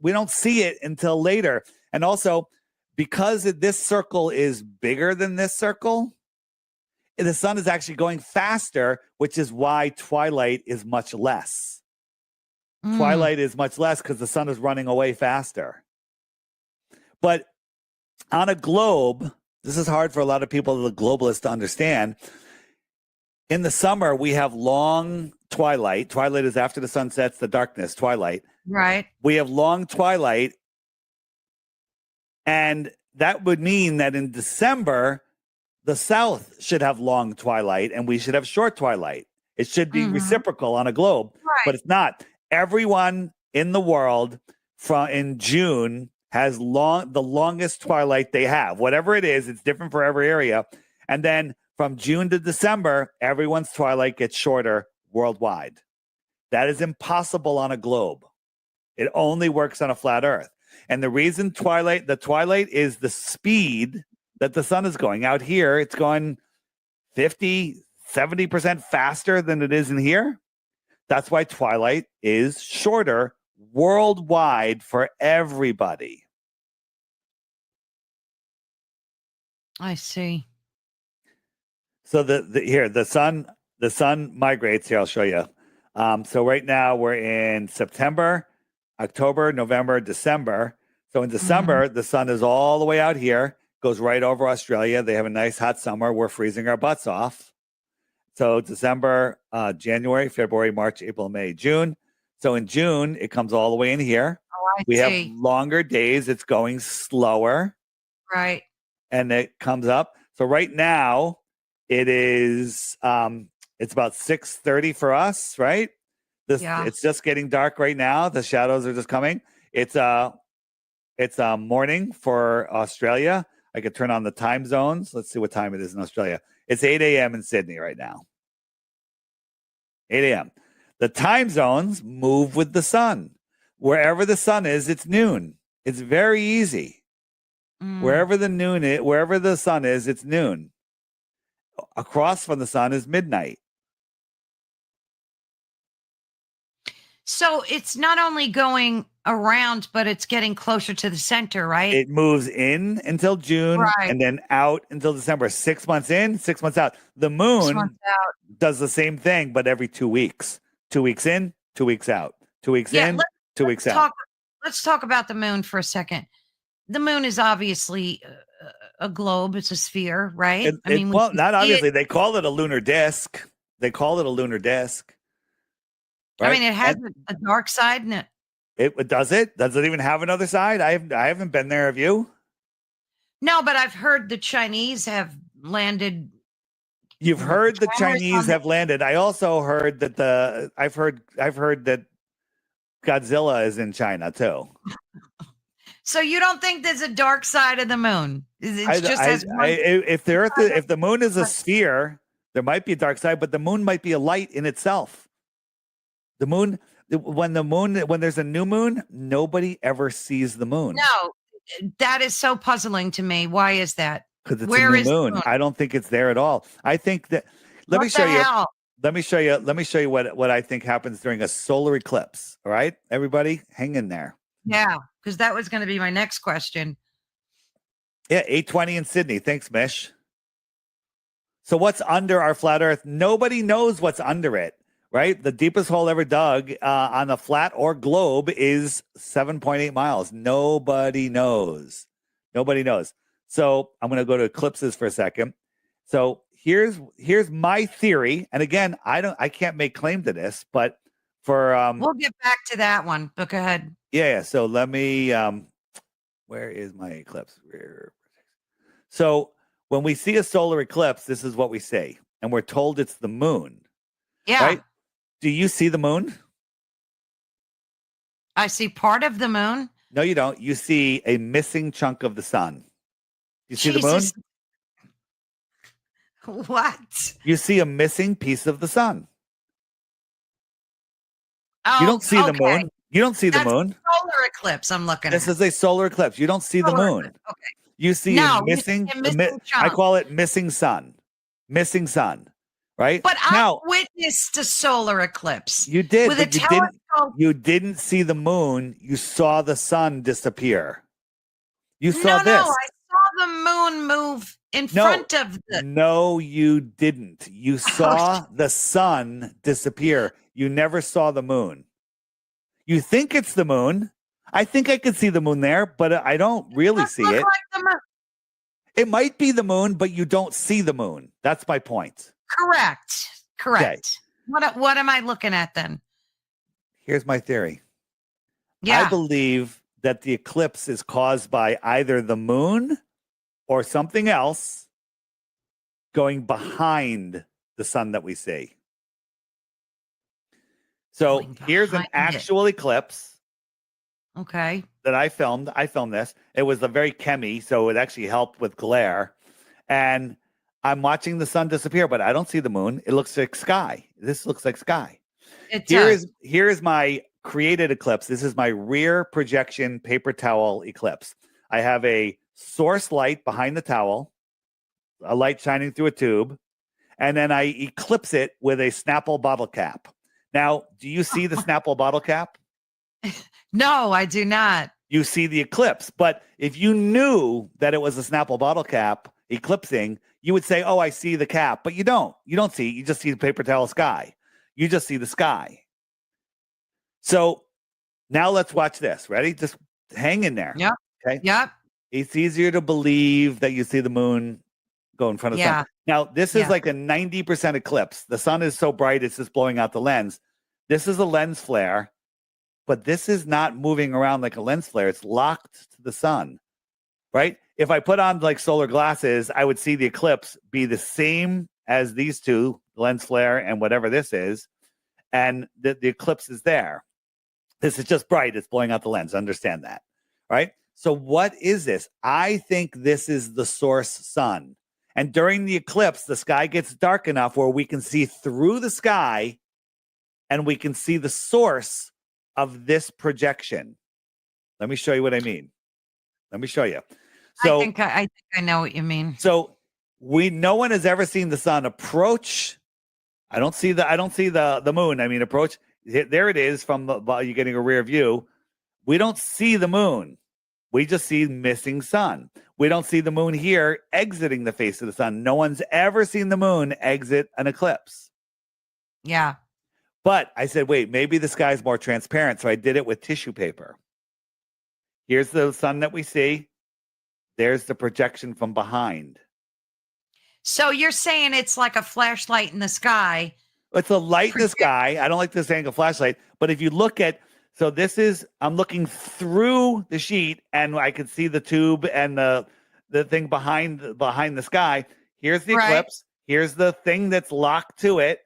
We don't see it until later. And also, because this circle is bigger than this circle, the sun is actually going faster, which is why twilight is much less. Twilight is much less because the sun is running away faster. But on a globe, this is hard for a lot of people, the globalists, to understand. In the summer, we have long twilight. Twilight is after the sun sets, the darkness, twilight. Right. We have long twilight. And that would mean that in December, the South should have long twilight and we should have short twilight. It should be reciprocal on a globe, but it's not. Everyone in the world in June has the longest twilight they have. Whatever it is, it's different for every area. And then from June to December, everyone's twilight gets shorter worldwide. That is impossible on a globe. It only works on a flat earth. And the reason the twilight is the speed that the sun is going. Out here, it's going 50, 70% faster than it is in here. That's why twilight is shorter worldwide for everybody. I see. So the sun migrates here. I'll show you. So right now we're in September, October, November, December. So in December, the sun is all the way out here, goes right over Australia. They have a nice hot summer. We're freezing our butts off. So December, January, February, March, April, May, June. So in June, it comes all the way in here. Oh, We have longer days. It's going slower. Right. And it comes up. So right now, it is it's about 6:30 for us, right? It's just getting dark right now. The shadows are just coming. It's morning for Australia. I could turn on the time zones. Let's see what time it is in Australia. It's 8 a.m. in Sydney right now. 8 a.m. The time zones move with the sun. Wherever the sun is, it's noon. It's very easy. Wherever the sun is, it's noon. Across from the sun is midnight. So it's not only going around, but it's getting closer to the center, right? It moves in until June and then out until December. 6 months in, 6 months out. The moon does the same thing, but every 2 weeks. 2 weeks in, 2 weeks out. 2 weeks in, 2 weeks out. Let's talk about the moon for a second. The moon is obviously a globe. It's a sphere, right? Well, not obviously. They call it a lunar disk. Right? I mean, it has a dark side in it. Does it? Does it even have another side? I haven't been there. Have you? No, but I've heard the Chinese have landed. You've heard the Chinese have landed. I also heard that I've heard that Godzilla is in China too. So you don't think there's a dark side of the moon? If the moon is a sphere, there might be a dark side, but the moon might be a light in itself. The moon, when there's a new moon, nobody ever sees the moon. No, that is so puzzling to me. Why is that? Because it's a new moon. I don't think it's there at all. I think that. Let me show you what I think happens during a solar eclipse. All right, everybody, hang in there. Yeah, because that was going to be my next question. Yeah, 8:20 in Sydney. Thanks, Mish. So what's under our flat Earth? Nobody knows what's under it. Right? The deepest hole ever dug on a flat or globe is 7.8 miles. Nobody knows. So I'm going to go to eclipses for a second. So here's my theory. And again, I can't make claim to this, but we'll get back to that one. But go ahead. Yeah. So let me, where is my eclipse? So when we see a solar eclipse, this is what we say. And we're told it's the moon. Yeah. Right? Do you see the moon? I see part of the moon. No, you don't. You see a missing chunk of the sun. You see the moon? What? You see a missing piece of the sun. Oh, you don't see the moon. You don't see the moon. Solar eclipse. I'm looking at. This is a solar eclipse. You don't see the moon. Eclipse. Okay. You see a missing I call it missing sun. Missing sun. Right? But I witnessed a solar eclipse. You did, with but you didn't see the moon. You saw the sun disappear. You saw this. No, I saw the moon move in front of the. No, you didn't. You saw the sun disappear. You never saw the moon. You think it's the moon. I think I could see the moon there, but I don't really see it. It might be the moon, but you don't see the moon. That's my point. Correct. Okay. What am I looking at then? Here's my theory. Yeah. I believe that the eclipse is caused by either the moon or something else going behind the sun that we see. So here's an actual eclipse. Okay. That I filmed. I filmed this. It was a very chemi, so it actually helped with glare. And I'm watching the sun disappear, but I don't see the moon. It looks like sky. This looks like sky. It does. Here's my created eclipse. This is my rear projection paper towel eclipse. I have a source light behind the towel, a light shining through a tube, and then I eclipse it with a Snapple bottle cap. Now, do you see the Snapple bottle cap? No, I do not. You see the eclipse. But if you knew that it was a Snapple bottle cap eclipsing, you would say, oh, I see the cap. But you don't. You don't see. You just see the paper towel sky. You just see the sky. So now let's watch this. Ready? Just hang in there. Yep. Okay. Yep. It's easier to believe that you see the moon go in front of the sun. Now, this is like a 90% eclipse. The sun is so bright, it's just blowing out the lens. This is a lens flare, but this is not moving around like a lens flare. It's locked to the sun, right? If I put on like solar glasses, I would see the eclipse be the same as these two, lens flare and whatever this is, and the eclipse is there. This is just bright. It's blowing out the lens. Understand that, right? So what is this? I think this is the source sun. And during the eclipse, the sky gets dark enough where we can see through the sky and we can see the source of this projection. Let me show you what I mean. Let me show you. So I think I know what you mean. So no one has ever seen the sun approach. I don't see the moon. I mean, approach. There it is from you're getting a rear view. We don't see the moon. We just see missing sun. We don't see the moon here exiting the face of the sun. No one's ever seen the moon exit an eclipse. Yeah. But I said, wait, maybe the sky's more transparent. So I did it with tissue paper. Here's the sun that we see. There's the projection from behind. So you're saying it's like a flashlight in the sky. It's a light in the sky. I don't like this saying a flashlight, but if you look at, so this is, I'm looking through the sheet and I can see the tube and the thing behind the sky. Here's the eclipse. Here's the thing that's locked to it.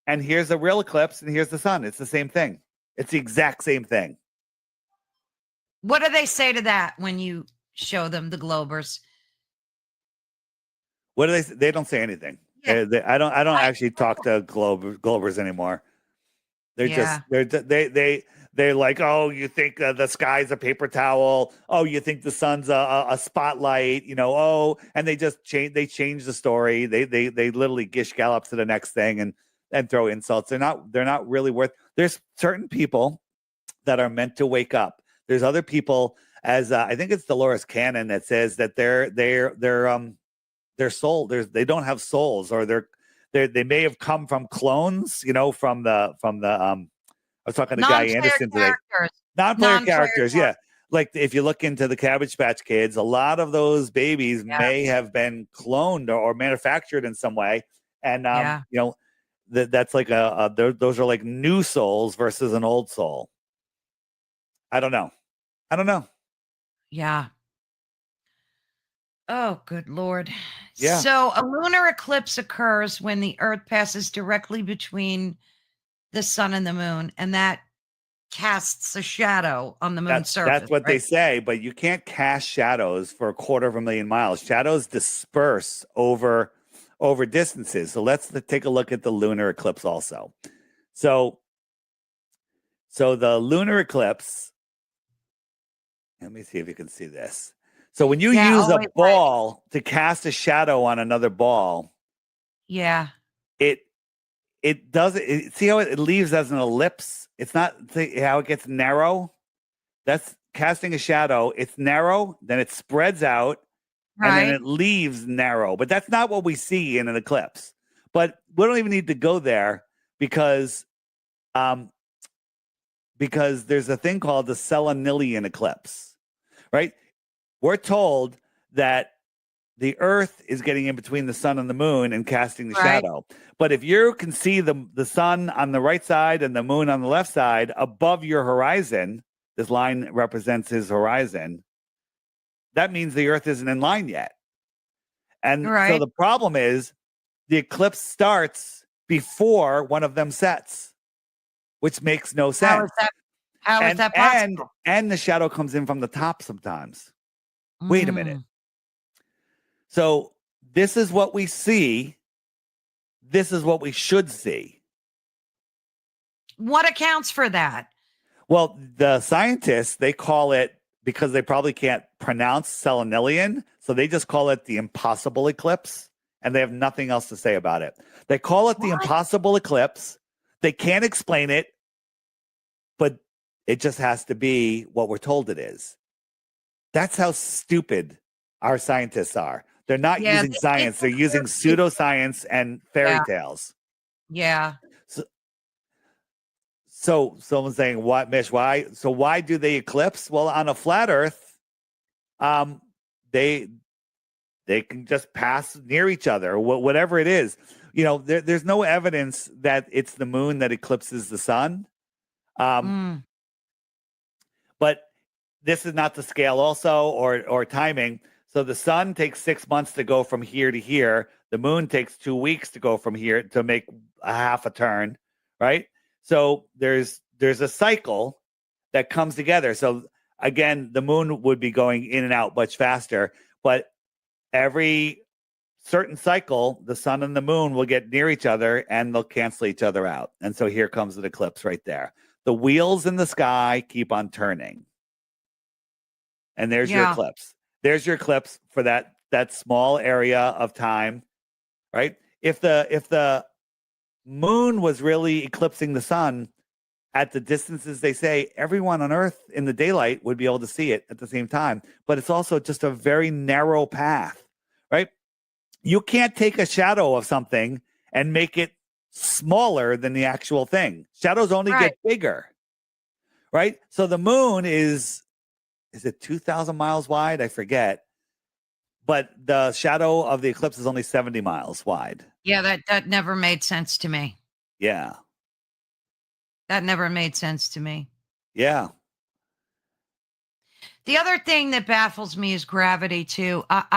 And here's the real eclipse and here's the sun. It's the same thing. It's the exact same thing. What do they say to that when you show them the globers? What do they say? They don't say anything. Yeah. I don't actually talk to globers anymore. They're like, oh, you think the sky's a paper towel? Oh, you think the sun's a spotlight? You know, oh, and they just change the story. They literally gish gallop to the next thing and throw insults. They're not really worth. There's certain people that are meant to wake up. There's other people, as I think it's Dolores Cannon, that says that their soul, they don't have souls, or they may have come from clones, you know, from the I was talking to Guy Anderson today. Non-player characters, yeah. Like if you look into the Cabbage Patch Kids, a lot of those babies may have been cloned or manufactured in some way, and you know, that's like those are like new souls versus an old soul. I don't know. Yeah. Oh, good Lord. Yeah. So a lunar eclipse occurs when the Earth passes directly between the sun and the moon, and that casts a shadow on the moon's surface. That's what they say, but you can't cast shadows for 250,000 miles. Shadows disperse over distances. So let's take a look at the lunar eclipse also. So the lunar eclipse, let me see if you can see this. So when you use a ball to cast a shadow on another ball, it does it. See how it leaves as an ellipse? It's not how it gets narrow. That's casting a shadow. It's narrow, then it spreads out, and then it leaves narrow. But that's not what we see in an eclipse. But we don't even need to go there because there's a thing called the selenilian eclipse, right? We're told that the Earth is getting in between the sun and the moon and casting the shadow. But if you can see the sun on the right side and the moon on the left side above your horizon, this line represents his horizon, that means the Earth isn't in line yet. And so the problem is the eclipse starts before one of them sets, which makes no sense. How is that possible? And the shadow comes in from the top sometimes. Wait a minute. So this is what we see. This is what we should see. What accounts for that? Well, the scientists, they call it, because they probably can't pronounce selenilian, so they just call it the impossible eclipse, and they have nothing else to say about it. They call it the What? impossible eclipse. They can't explain it, but it just has to be what we're told it is. That's how stupid our scientists are. They're not Yeah, using science. They're think using they're- pseudoscience and fairy yeah, tales. yeah. So someone's saying, "What, Mish? Why? So why do they eclipse?" Well, on a flat Earth, um, they can just pass near each other, whatever it is. There's no evidence that it's the moon that eclipses the sun. Mm. But this is not the scale, also, or timing. So the sun takes 6 months to go from here to here. The moon takes 2 weeks to go from here to make a half a turn, right? So there's a cycle that comes together. So again, the moon would be going in and out much faster, but every certain cycle, the sun and the moon will get near each other and they'll cancel each other out. And so here comes an eclipse right there. The wheels in the sky keep on turning. And there's your Yeah. eclipse. There's your eclipse for that small area of time, right? If the moon was really eclipsing the sun at the distances they say, everyone on Earth in the daylight would be able to see it at the same time. But it's also just a very narrow path, right? You can't take a shadow of something and make it smaller than the actual thing. Shadows only Right. get bigger, right? So the moon is it 2,000 miles wide? I forget. But the shadow of the eclipse is only 70 miles wide. Yeah, that never made sense to me. Yeah. That never made sense to me. Yeah. The other thing that baffles me is gravity too. How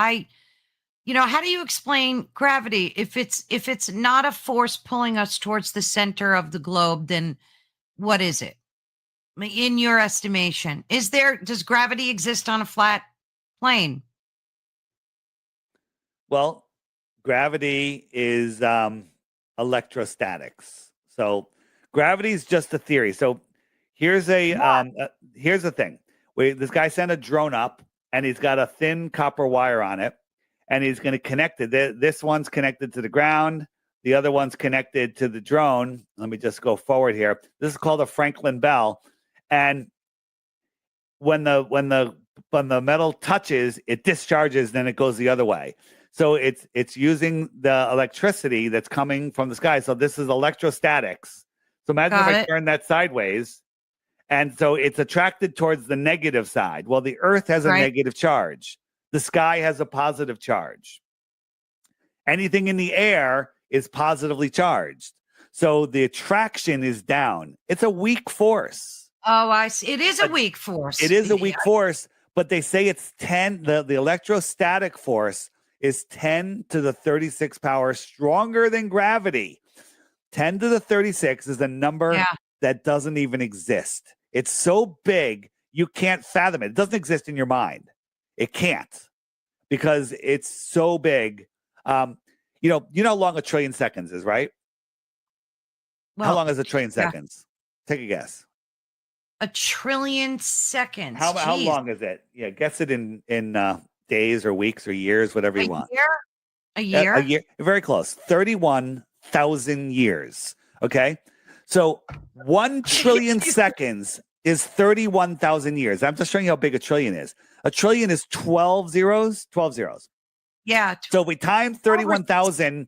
do you explain gravity? If it's not a force pulling us towards the center of the globe, then what is it? I mean, in your estimation, does gravity exist on a flat plane? Well, gravity is electrostatics. So gravity is just a theory. So here's here's the thing. This guy sent a drone up, and he's got a thin copper wire on it, and he's going to connect it. This one's connected to the ground. The other one's connected to the drone. Let me just go forward here. This is called a Franklin bell, and when the metal touches, it discharges, then it goes the other way. So it's using the electricity that's coming from the sky. So this is electrostatics. So imagine if I turn that sideways, and so it's attracted towards the negative side. Well, the Earth has a negative charge. The sky has a positive charge. Anything in the air is positively charged. So the attraction is down. It's a weak force. Oh, I see. It is a weak force. It is a weak force, but they say it's 10. The electrostatic force is 10 to the 36 power stronger than gravity. 10 to the 36 is a number that doesn't even exist. It's so big, you can't fathom it. It doesn't exist in your mind. It can't, because it's so big. You know how long a trillion seconds is, right? Well, how long is a trillion seconds? Take a guess. A trillion seconds. How long is it? Yeah, guess it in days or weeks or years, whatever you want. A year? A year. Very close. 31,000 years. Okay. So 1 trillion seconds is 31,000 years. I'm just showing you how big a trillion is. A trillion is 12 zeros. 12 zeros. Yeah. So we times 31,000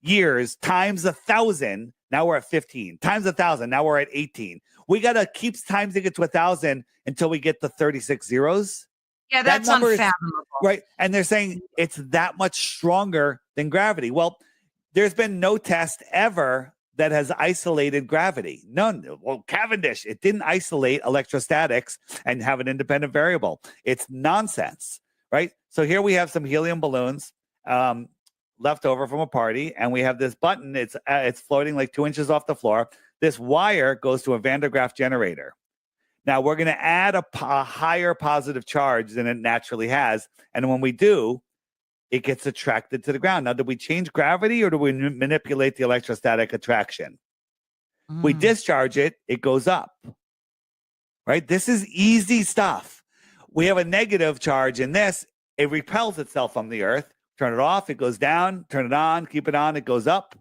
years times 1,000. Now we're at 15. Times 1,000. Now we're at 18. We got to keep timesing it to 1,000 until we get the 36 zeros. Yeah, that's unfathomable. Right. And they're saying it's that much stronger than gravity. Well, there's been no test ever that has isolated gravity. None. Well, Cavendish, it didn't isolate electrostatics and have an independent variable. It's nonsense. Right. So here we have some helium balloons left over from a party, and we have this button. It's floating like 2 inches off the floor. This wire goes to a Van de Graaff generator. Now we're going to add a higher positive charge than it naturally has. And when we do, it gets attracted to the ground. Now, do we change gravity, or do we manipulate the electrostatic attraction? We discharge it, it goes up. right? This is easy stuff. We have a negative charge in this. It repels itself from the earth. Turn it off, it goes down. Turn it on, keep it on, it goes up.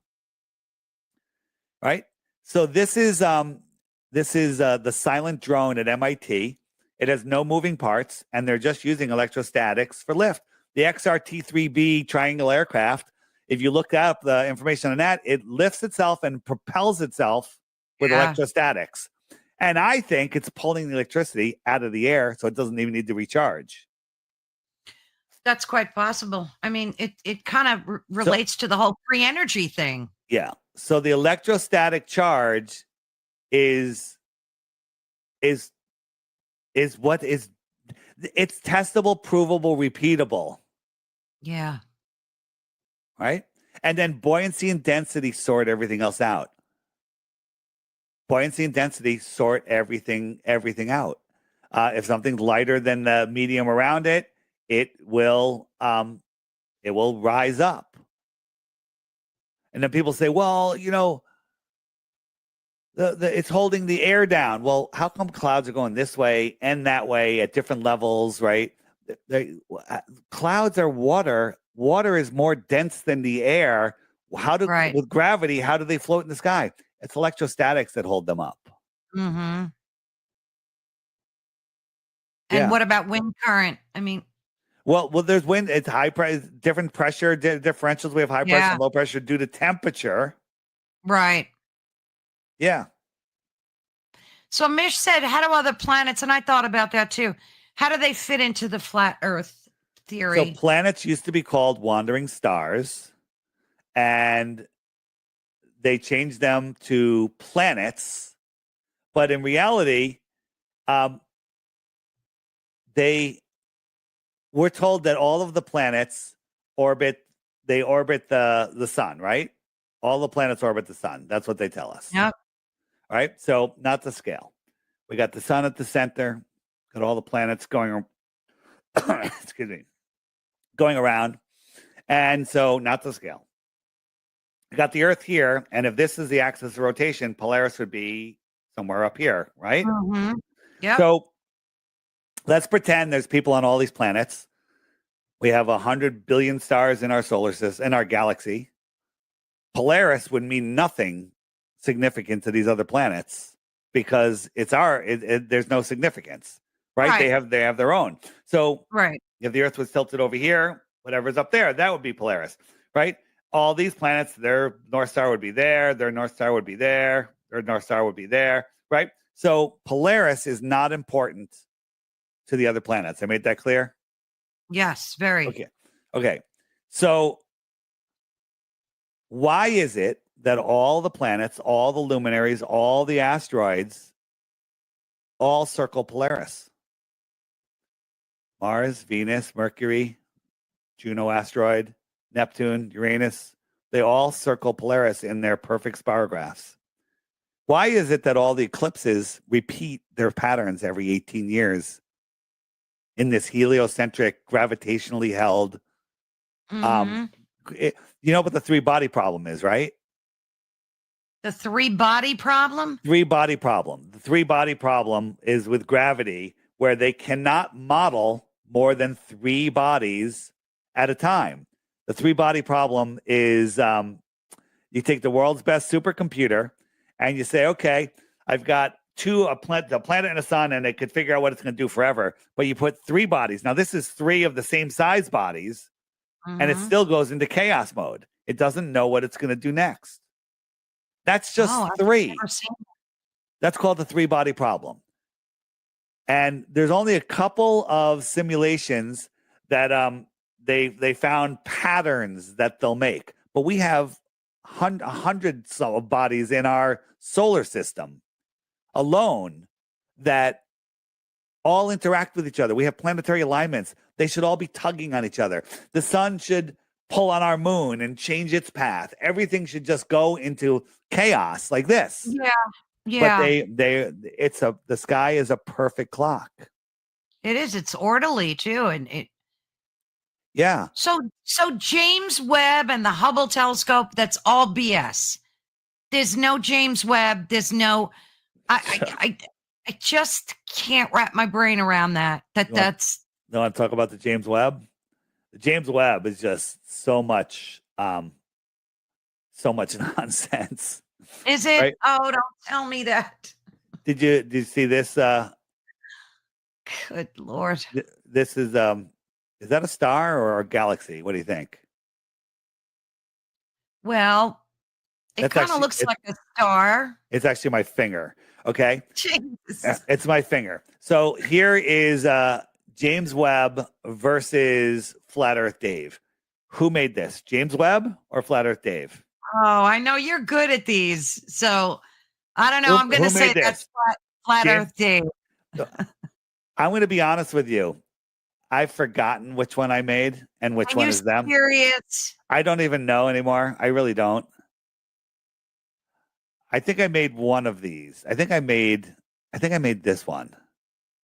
Right? So this is the silent drone at MIT. It has no moving parts, and they're just using electrostatics for lift. The XRT-3B triangle aircraft, if you look up the information on that, it lifts itself and propels itself with electrostatics. And I think it's pulling the electricity out of the air, so it doesn't even need to recharge. That's quite possible. I mean, it kind of relates to the whole free energy thing. Yeah. So the electrostatic charge is what is, it's testable, provable, repeatable. Yeah. Right? And then buoyancy and density sort everything else out. Buoyancy and density sort everything out. If something's lighter than the medium around it, it will rise up. And then people say, well, you know, it's holding the air down. Well, how come clouds are going this way and that way at different levels, right? Clouds are water. Water is more dense than the air. With gravity, how do they float in the sky? It's electrostatics that hold them up. Mm-hmm. And what about wind current? I mean, well, there's wind. It's high pressure, different pressure differentials. We have high pressure and low pressure due to temperature. Right. Yeah. So Mish said, how do other planets, and I thought about that too, how do they fit into the flat Earth theory? So planets used to be called wandering stars, and they changed them to planets. But in reality, we're told that all of the planets orbit the sun, right? All the planets orbit the sun. That's what they tell us. Yep. All right. So not the scale. We got the sun at the center, got all the planets going, excuse me, going around. And so not the scale. We got the Earth here. And if this is the axis of rotation, Polaris would be somewhere up here, right? Mm-hmm. Yeah. So let's pretend there's people on all these planets. We have 100 billion stars in our solar system, in our galaxy. Polaris would mean nothing significant to these other planets because there's no significance, right? They have their own. So if the Earth was tilted over here, whatever's up there, that would be Polaris, right? All these planets, their North Star would be there, their North Star would be there, their North Star would be there, right? So Polaris is not important to the other planets. I made that clear? Yes, very. Okay. So why is it that all the planets, all the luminaries, all the asteroids all circle Polaris? Mars, Venus, Mercury, Juno asteroid, Neptune, Uranus, they all circle Polaris in their perfect spirographs. Why is it that all the eclipses repeat their patterns every 18 years in this heliocentric, gravitationally held? You know what the three-body problem is, right? The three-body problem? Three-body problem. The three-body problem is with gravity, where they cannot model more than three bodies at a time. The three-body problem is you take the world's best supercomputer and you say, okay, I've got a planet and a sun, and it could figure out what it's going to do forever. But you put three bodies. Now, this is three of the same size bodies, and it still goes into chaos mode. It doesn't know what it's going to do next. That's just three. That's called the three-body problem. And there's only a couple of simulations that they found patterns that they'll make. But we have hundreds of bodies in our solar system alone that all interact with each other. We have planetary alignments. They should all be tugging on each other. The sun should pull on our moon and change its path. Everything should just go into chaos like this. Yeah. But the sky is a perfect clock. It is. It's orderly too. And it. Yeah. So James Webb and the Hubble telescope, that's all BS. There's no James Webb. There's no, I just can't wrap my brain around that. That's You want to talk about the James Webb? The James Webb is just so much nonsense. is it? Right? Oh, don't tell me that. Did you see this? Good Lord. This is that a star or a galaxy? What do you think? Well, it That's kind of actually looks like a star. it's actually my finger. Okay. Jesus. It's my finger. So here is James Webb versus Flat Earth Dave. Who made this? James Webb or Flat Earth Dave? Oh, I know you're good at these. So I don't know. I'm going Who to say made this? that's Flat James? Earth Dave. I'm going to be honest with you. I've forgotten which one I made and which Are one you is them. serious? I don't even know anymore. I really don't. I think I made one of these. I think I made this one.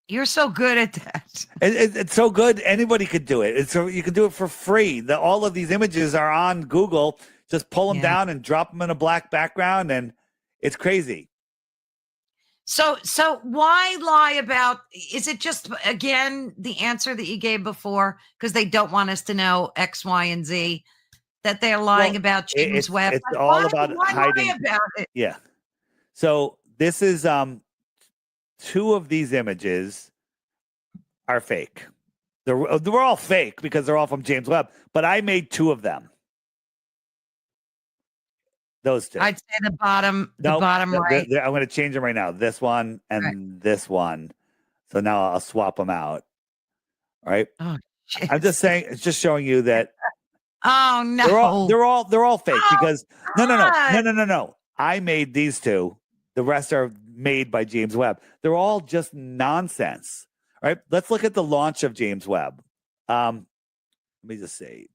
You're so good at that. It's so good. Anybody could do it. It's so you can do it for free. All of these images are on Google. Just pull them down and drop them in a black background, and it's crazy. So why lie about? Is it just again the answer that you gave before because they don't want us to know X, Y, and Z that they're lying about James Webb? It's Like, all about why hiding. lie about it? Yeah. So this is two of these images are fake. They're all fake because they're all from James Webb. But I made two of them. Those two. I'd say the bottom Nope, right. I'm going to change them right now. This one and this one. So now I'll swap them out. All right. Oh, I'm just saying. It's just showing you that. Oh no. They're all fake because God. No. I made these two. The rest are made by James Webb. They're all just nonsense. All right. Let's look at the launch of James Webb. Let me just say,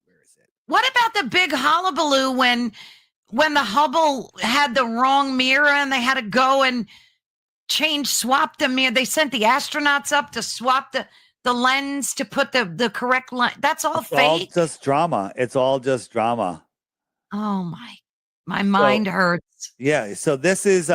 where is it? What about the big hullabaloo when the Hubble had the wrong mirror and they had to go and swap the mirror? They sent the astronauts up to swap the lens to put the correct lens. That's all fake. All just drama. It's all just drama. Oh my mind hurts. Yeah. So this is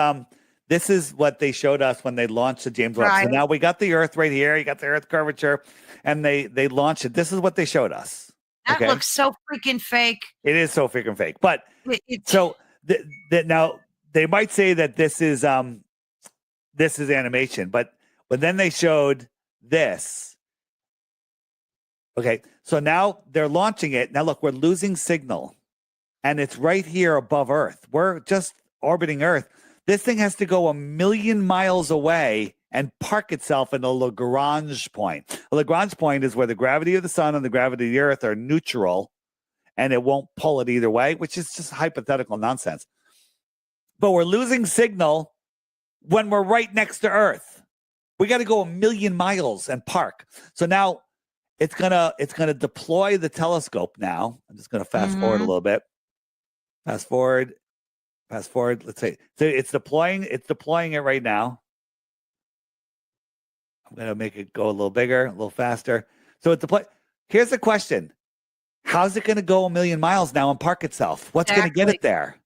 what they showed us when they launched the James Webb. Right. So now we got the Earth right here. You got the Earth curvature, and they launched it. This is what they showed us. That looks so freaking fake. It is so freaking fake. But so now they might say that this is animation, but then they showed this. Okay, so now they're launching it. Now look, we're losing signal, and it's right here above Earth. We're just orbiting Earth. This thing has to go 1 million miles away and park itself in a Lagrange point. A Lagrange point is where the gravity of the sun and the gravity of the Earth are neutral, and it won't pull it either way, which is just hypothetical nonsense. But we're losing signal when we're right next to Earth. We got to go 1 million miles and park. So now it's gonna deploy the telescope now. I'm just gonna fast forward a little bit. Fast forward. Let's see. So it's deploying it right now. I'm gonna make it go a little bigger, a little faster. So it's deploy. Here's the question: how's it gonna go 1 million miles now and park itself? What's gonna get it there?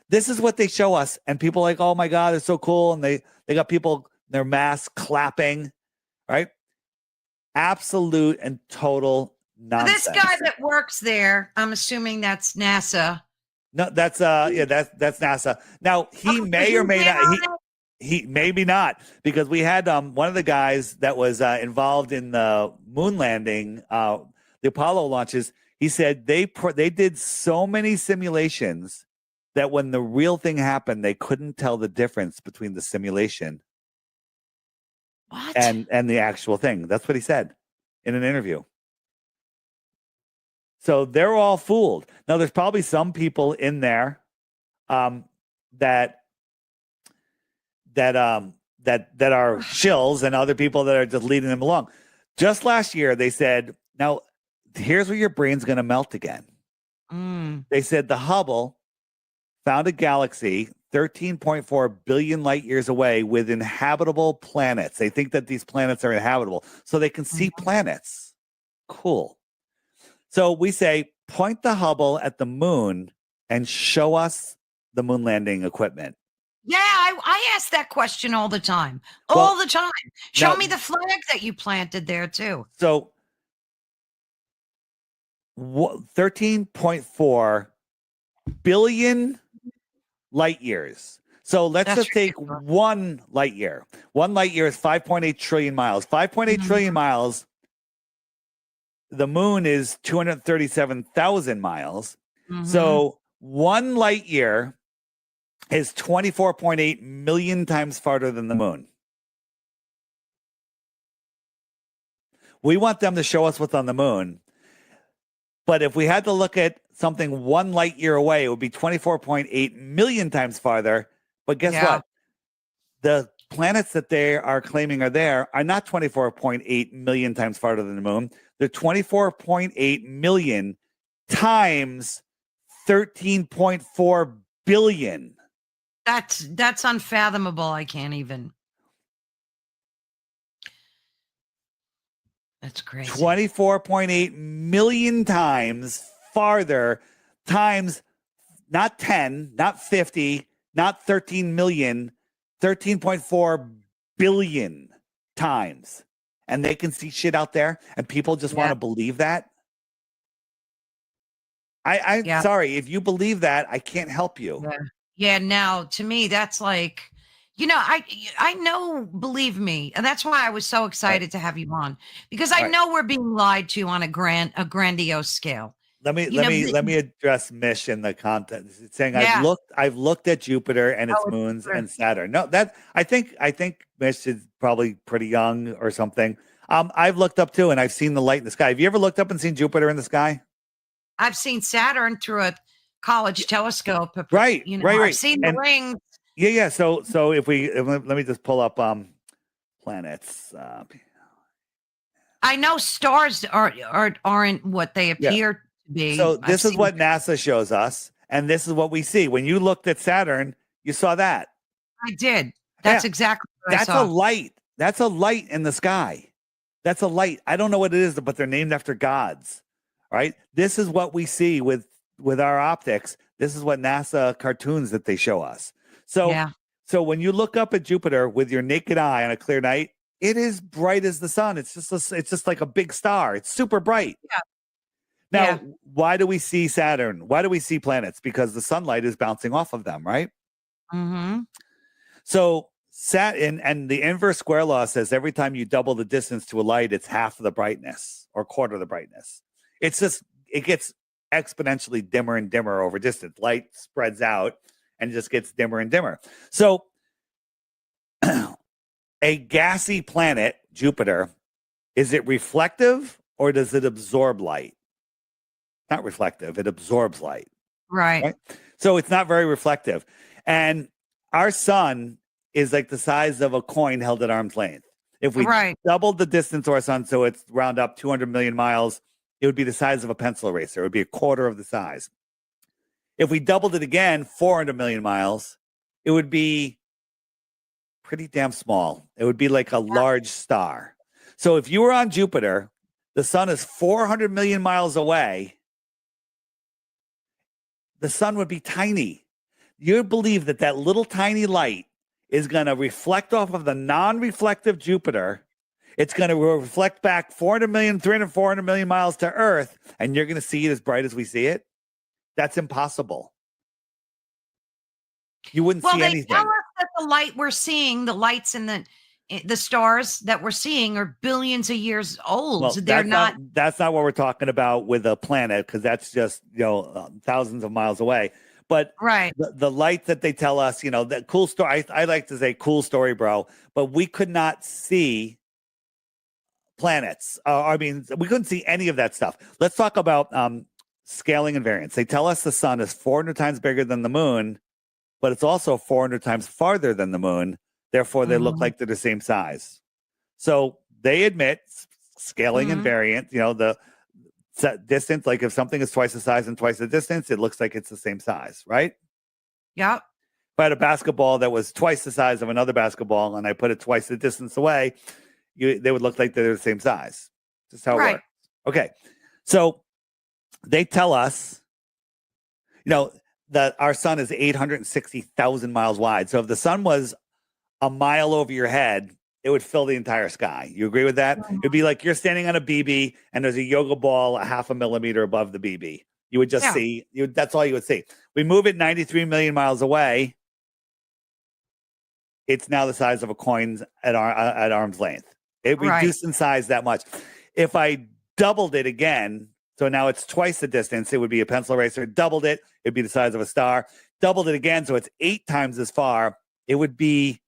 This is what they show us, and people are like, oh my God, it's so cool. And they got people, their masks clapping, right? Absolute and total nonsense. This guy that works there, I'm assuming that's NASA. No, that's that's NASA. Now he may or may not. He maybe not, because we had one of the guys that was involved in the moon landing, the Apollo launches. He said they did so many simulations that when the real thing happened, they couldn't tell the difference between the simulation and the actual thing. That's what he said in an interview. So they're all fooled. Now there's probably some people in there that are shills, and other people that are just leading them along. Just last year, they said, now here's where your brain's going to melt again. They said the Hubble found a galaxy 13.4 billion light years away with inhabitable planets. They think that these planets are inhabitable, so they can see planets. Cool. So we say, point the Hubble at the moon and show us the moon landing equipment. Yeah, I ask that question all the time. All Well, the time. Show now, me the flag that you planted there too. so 13.4 billion light years. So let's That's just take ridiculous. 1 light year. 1 light year is 5.8 trillion miles. 5.8 trillion Mhm, miles. The moon is 237,000 miles. mhm. So 1 light year is 24.8 million times farther than the moon. We want them to show us what's on the moon. But if we had to look at something 1 light year away, it would be 24.8 million times farther. But guess Yeah, what? The planets that they are claiming are there are not 24.8 million times farther than the moon. They're 24.8 million times 13.4 billion. that's unfathomable. I can't even. That's crazy. 24.8 million times farther, times not 10, not 50, not 13 million, 13.4 billion times. And they can see shit out there, and people just want Yeah, to believe that. I'm yeah, sorry. If you believe that, I can't help you. yeah. Yeah, now to me that's like, I know, believe me, and that's why I was so Right. excited to have you on because I Right. know we're being lied to on a grandiose scale. Let me You let know, me th- let me address Mish in the content. It's saying yeah. I've looked at Jupiter and its Oh, it's moons Jupiter. and Saturn. No, that I think Mish is probably pretty young or something. I've looked up too, and I've seen the light in the sky. Have you ever looked up and seen Jupiter in the sky? I've seen Saturn through a Yeah, college telescope. right, right, I've right. seen the And rings. yeah. So let me just pull up planets. I know stars aren't what they Yeah. appear to So be. I've this is seen. what NASA shows us, and this is what we see. When you looked at Saturn, you saw that. I did. Yeah, That's exactly what I that's a saw. light. That's a light in the sky. That's a light. I don't know what it is, but they're named after gods. Right? This is what we see with our optics. This is what NASA cartoons that they show us. So Yeah. so when you look up at Jupiter with your naked eye on a clear night, it is bright as the sun. It's just like a big star. It's super bright. Yeah. Now, Yeah. why do we see Saturn? Why do we see planets? Because the sunlight is bouncing off of them, right? Mm-hmm. So Saturn and the inverse square law says every time you double the distance to a light, it's half of the brightness or quarter of the brightness. It's just it gets exponentially dimmer and dimmer over distance. Light spreads out and just gets dimmer and dimmer. So a gassy planet, Jupiter, is it reflective or does it absorb light? Not reflective, it absorbs light. Right. Right? So it's not very reflective. And our sun is like the size of a coin held at arm's length. If we Right. doubled the distance to our sun, so it's round up 200 million miles, it would be the size of a pencil eraser. It would be a quarter of the size. If we doubled it again, 400 million miles, it would be pretty damn small. It would be like a large star. So if you were on Jupiter, the sun is 400 million miles away, the sun would be tiny. You believe that that little tiny light is going to reflect off of the non-reflective Jupiter. It's going to reflect back 400 million, 300, 400 million miles to Earth, and you're going to see it as bright as we see it. That's impossible. You wouldn't Well, see they tell anything. us that the light we're seeing, the lights in the stars that we're seeing are billions of years old. Well, They're not. that's not what we're talking about with a planet because that's just thousands of miles away. But Right. the light that they tell us, that cool story. I like to say cool story, bro. But we could not see planets. I mean, we couldn't see any of that stuff. Let's talk about scaling and variance. They tell us the sun is 400 times bigger than the moon, but it's also 400 times farther than the moon. Therefore, they look Mhm. like they're the same size. So they admit scaling and Mhm. variance, the distance, like if something is twice the size and twice the distance, it looks like it's the same size, right? Yep. If I had a basketball that was twice the size of another basketball and I put it twice the distance away, they would look like they're the same size. Just how it Right. works. Okay. So they tell us, you know, our sun is 860,000 miles wide. So if the sun was a mile over your head, it would fill the entire sky. You agree with that? It'd be like you're standing on a BB and there's a yoga ball a half a millimeter above the BB. You would just see, that's all you would see. We move it 93 million miles away. It's now the size of a coin at arm's length. It reduced in size that much. If I doubled it again, so now it's twice the distance, it would be a pencil eraser. Doubled it, it'd be the size of a star. Doubled it again, so it's 8 times as far. It would be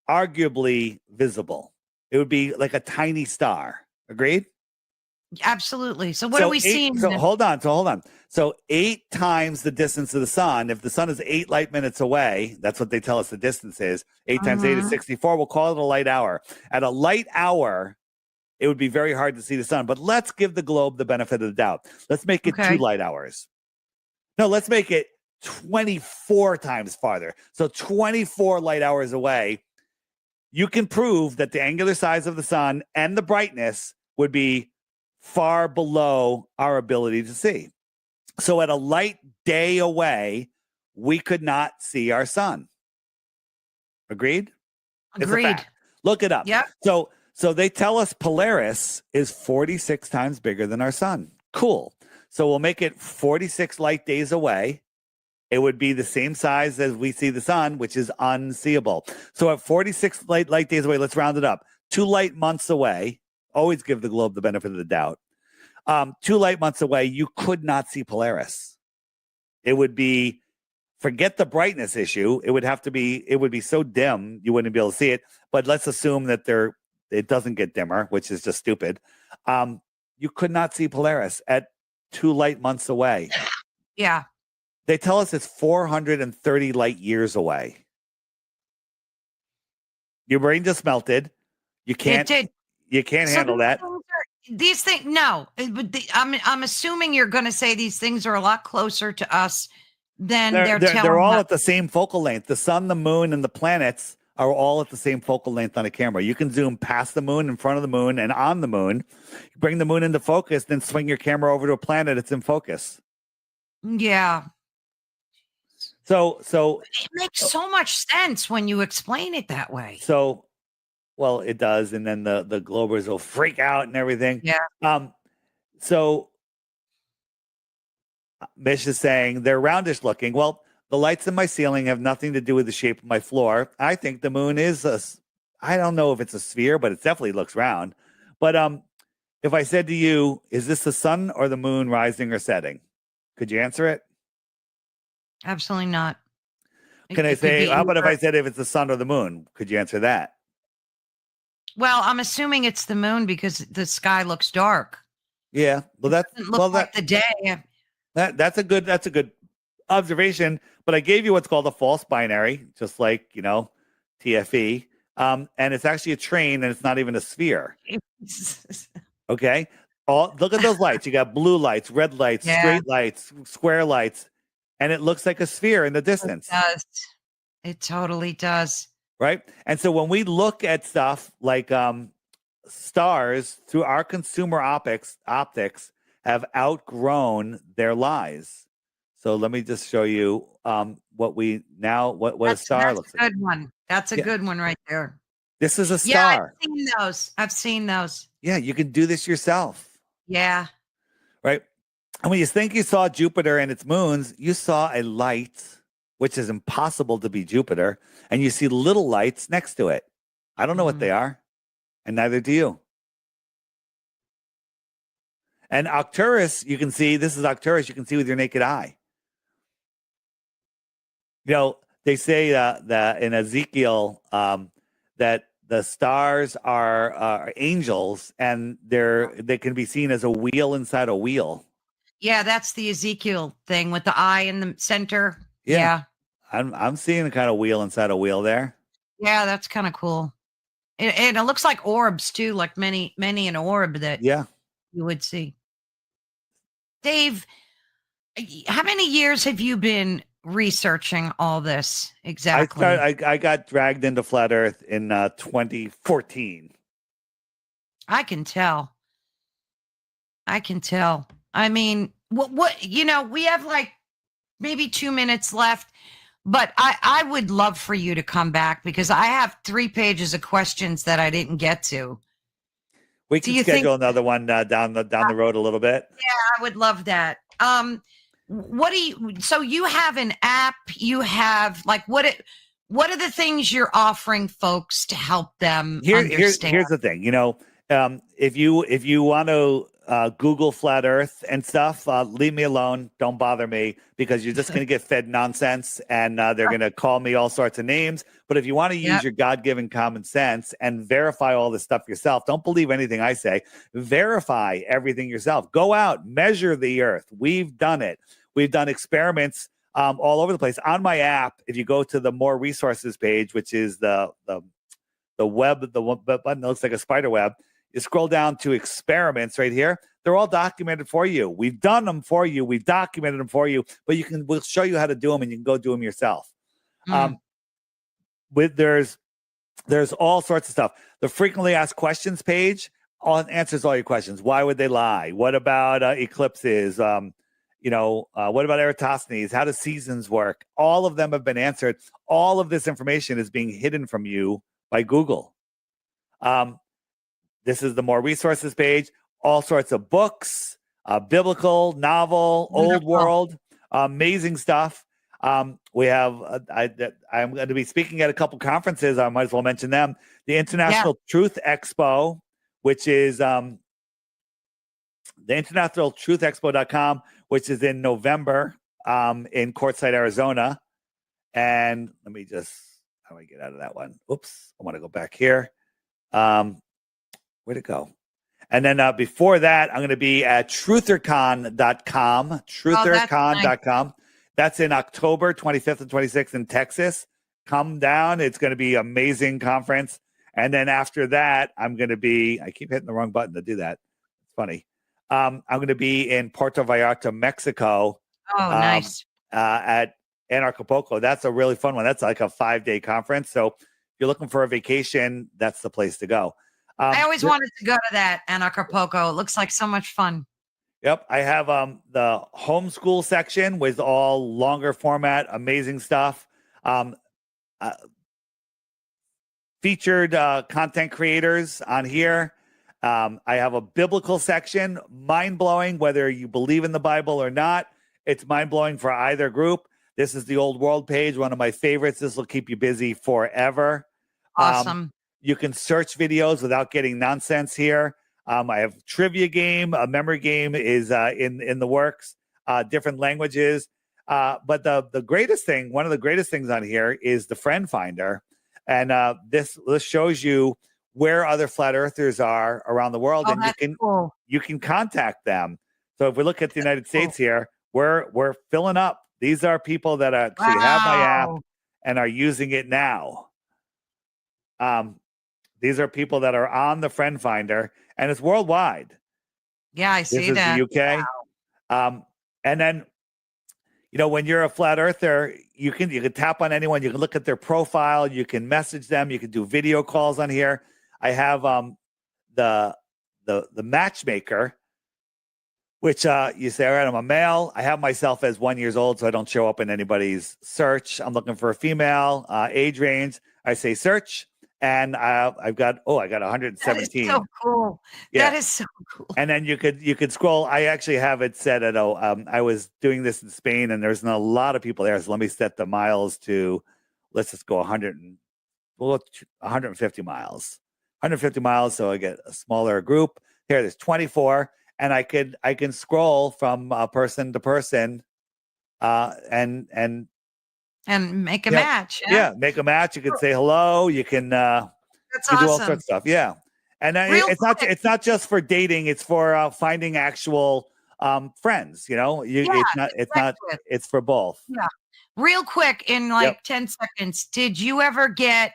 arguably visible. It would be like a tiny star. Agreed? Absolutely. So what are we seeing? So hold on. So 8 times the distance of the sun. If the sun is 8 light minutes away, that's what they tell us the distance is. 8 times 8 is 64. We'll call it a light hour. At a light hour, it would be very hard to see the sun. But let's give the globe the benefit of the doubt. Let's make it 2 light hours. No, let's make it 24 times farther. So 24 light hours away. You can prove that the angular size of the sun and the brightness would be far below our ability to see. So at a light day away, we could not see our sun. Agreed? Agreed. It's a fact. Look it up. Yeah. So they tell us Polaris is 46 times bigger than our sun. Cool. So we'll make it 46 light days away. It would be the same size as we see the sun, which is unseeable. So at 46 light days away, let's round it up. 2 light months away. Always give the globe the benefit of the doubt. 2 light months away, you could not see Polaris. It would be, forget the brightness issue. It would be so dim, you wouldn't be able to see it. But let's assume that it doesn't get dimmer, which is just stupid. You could not see Polaris at 2 light months away. Yeah. They tell us it's 430 light years away. Your brain just melted. You can't. It did. You can't handle that. These things, no. I'm assuming you're going to say these things are a lot closer to us than they're all at the same focal length. The sun, the moon, and the planets are all at the same focal length on a camera. You can zoom past the moon, in front of the moon, and on the moon. You bring the moon into focus, then swing your camera over to a planet. It's in focus. Yeah. So it makes so much sense when you explain it that way. So, well, it does, and then the globers will freak out and everything. Yeah. So Mish is saying they're roundish looking. Well, the lights in my ceiling have nothing to do with the shape of my floor. I think the moon is I don't know if it's a sphere, but it definitely looks round. But if I said to you, is this the sun or the moon rising or setting? Could you answer it? Absolutely not. Can I say, how about if I said if it's the sun or the moon? Could you answer that? Well, I'm assuming it's the moon because the sky looks dark. Yeah. Well, that's like the day. That's a good observation. But I gave you what's called a false binary, just like TFE. And it's actually a train, and it's not even a sphere. Okay. Look at those lights. You got blue lights, red lights, straight lights, square lights, and it looks like a sphere in the distance. It does. It totally does. Right. And so when we look at stuff like stars through our consumer optics have outgrown their lies. So let me just show you what a star looks like. That's a good one. That's a good one right there. This is a star. Yeah, I've seen those. Yeah, you can do this yourself. Yeah. Right. And when you think you saw Jupiter and its moons, you saw a light, which is impossible to be Jupiter, and you see little lights next to it. I don't know what they are, and neither do you. And Arcturus, you can see, this is Arcturus, you can see with your naked eye. They say that in Ezekiel that the stars are angels, and they can be seen as a wheel inside a wheel. Yeah, that's the Ezekiel thing with the eye in the center. Yeah. I'm seeing a kind of wheel inside a wheel there. Yeah, that's kind of cool. And it looks like orbs too, like many an orb that you would see. Dave, how many years have you been researching all this exactly? I got dragged into flat Earth in 2014. I can tell. I mean, what we have like maybe 2 minutes left, but I would love for you to come back because I have 3 pages of questions that I didn't get to. We Do can you think? schedule another one down the road a little bit. Yeah, I would love that. What do you? So you have an app. You have like what are the things you're offering folks to help them understand? Here's the thing. If you want to Google flat Earth and stuff, leave me alone. Don't bother me because you're just going to get fed nonsense, and they're going to call me all sorts of names. But if you want to use your God-given common sense and verify all this stuff yourself, don't believe anything I say. Verify everything yourself. Go out, measure the Earth. We've done it. We've done experiments all over the place. On my app, if you go to the more resources page, which is the web, the button that looks like a spider web, you scroll down to experiments right here. They're all documented for you. We've done them for you. We've documented them for you, but we'll show you how to do them and you can go do them yourself. There's all sorts of stuff. The frequently asked questions page answers all your questions. Why would they lie? What about eclipses? What about Eratosthenes? How do seasons work? All of them have been answered. All of this information is being hidden from you by Google. This is the more resources page. All sorts of books, biblical, novel, old world, amazing stuff. We have. I'm going to be speaking at a couple conferences. I might as well mention them. The International Truth Expo, which is the internationaltruthexpo.com, which is in November in Quartzsite, Arizona. And let me just, how do I get out of that one? Oops, I want to go back here. Where'd it go? And then before that, I'm going to be at truthercon.com, truthercon.com. That's in October 25th and 26th in Texas. Come down. It's going to be an amazing conference. And then after that, I'm going to be, I keep hitting the wrong button to do that. It's funny. I'm going to be in Puerto Vallarta, Mexico. Oh, nice. At Acapulco. That's a really fun one. That's like a 5-day conference. So if you're looking for a vacation, that's the place to go. I always wanted to go to that Acapulco. It looks like so much fun. Yep. I have the homeschool section with all longer format, amazing stuff. Featured content creators on here. I have a biblical section, mind-blowing, whether you believe in the Bible or not. It's mind-blowing for either group. This is the old world page, one of my favorites. This will keep you busy forever. Awesome. You can search videos without getting nonsense here. I have trivia game, a memory game is in the works, different languages. But the greatest thing, one of the greatest things on here is the friend finder. And this shows you where other flat earthers are around the world, and you can contact them. So if we look at the United States here, we're filling up. These are people that actually have my app and are using it now. These are people that are on the friend finder, and it's worldwide. Yeah, I see that. This is the UK. Wow. And then, when you're a flat earther, you can tap on anyone. You can look at their profile. You can message them. You can do video calls on here. I have the matchmaker, which you say, all right, I'm a male. I have myself as 1 year old, so I don't show up in anybody's search. I'm looking for a female, age range. I say search. And I got 117. That is so cool. Yeah. That is so cool. And then you could scroll. I actually have it set at I was doing this in Spain, and there's not a lot of people there. So let me set the miles to, let's just go 150 miles. 150 miles, so I get a smaller group. Here, there's 24, and I can scroll from person to person, and make a match. Yeah, make a match. You can say hello. You can That's you awesome. do all sorts of stuff. Yeah, and it's not just for dating. It's for finding actual friends. It's for both. Yeah. Real quick, in 10 seconds, did you ever get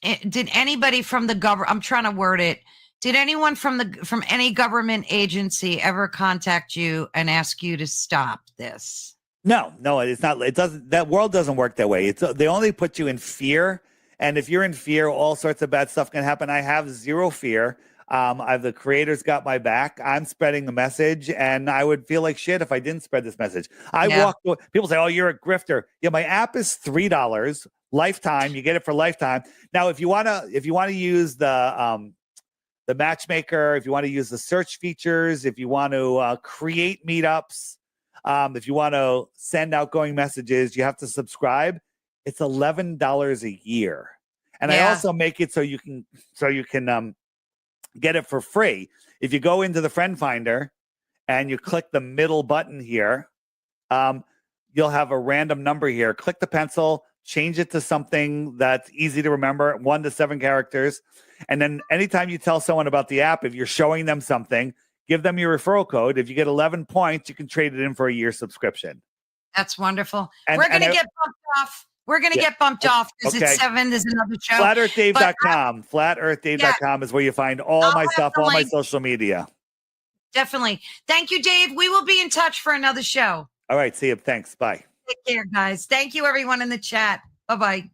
did anybody from the government, I'm trying to word it, did anyone from any government agency ever contact you and ask you to stop this? No, it's not. It doesn't. That world doesn't work that way. They only put you in fear, and if you're in fear, all sorts of bad stuff can happen. I have zero fear. The creators got my back. I'm spreading the message, and I would feel like shit if I didn't spread this message. People say, "Oh, you're a grifter." Yeah, my app is $3 lifetime. You get it for lifetime. Now, if you wanna use the matchmaker, if you want to use the search features, if you want to create meetups, if you want to send outgoing messages, you have to subscribe. It's $11 a year, and I also make it so you can get it for free. If you go into the friend finder and you click the middle button here, you'll have a random number here. Click the pencil, change it to something that's easy to remember, 1 to 7 characters. And then anytime you tell someone about the app, if you're showing them something, give them your referral code. If you get 11 points, you can trade it in for a year subscription. That's wonderful. We're going to get bumped off. We're going to get bumped off because it's 7. There's another show. FlatEarthDave.com. FlatEarthDave.com is where you find all my stuff, all my social media. Definitely. Thank you, Dave. We will be in touch for another show. All right. See you. Thanks. Bye. Take care, guys. Thank you, everyone in the chat. Bye-bye.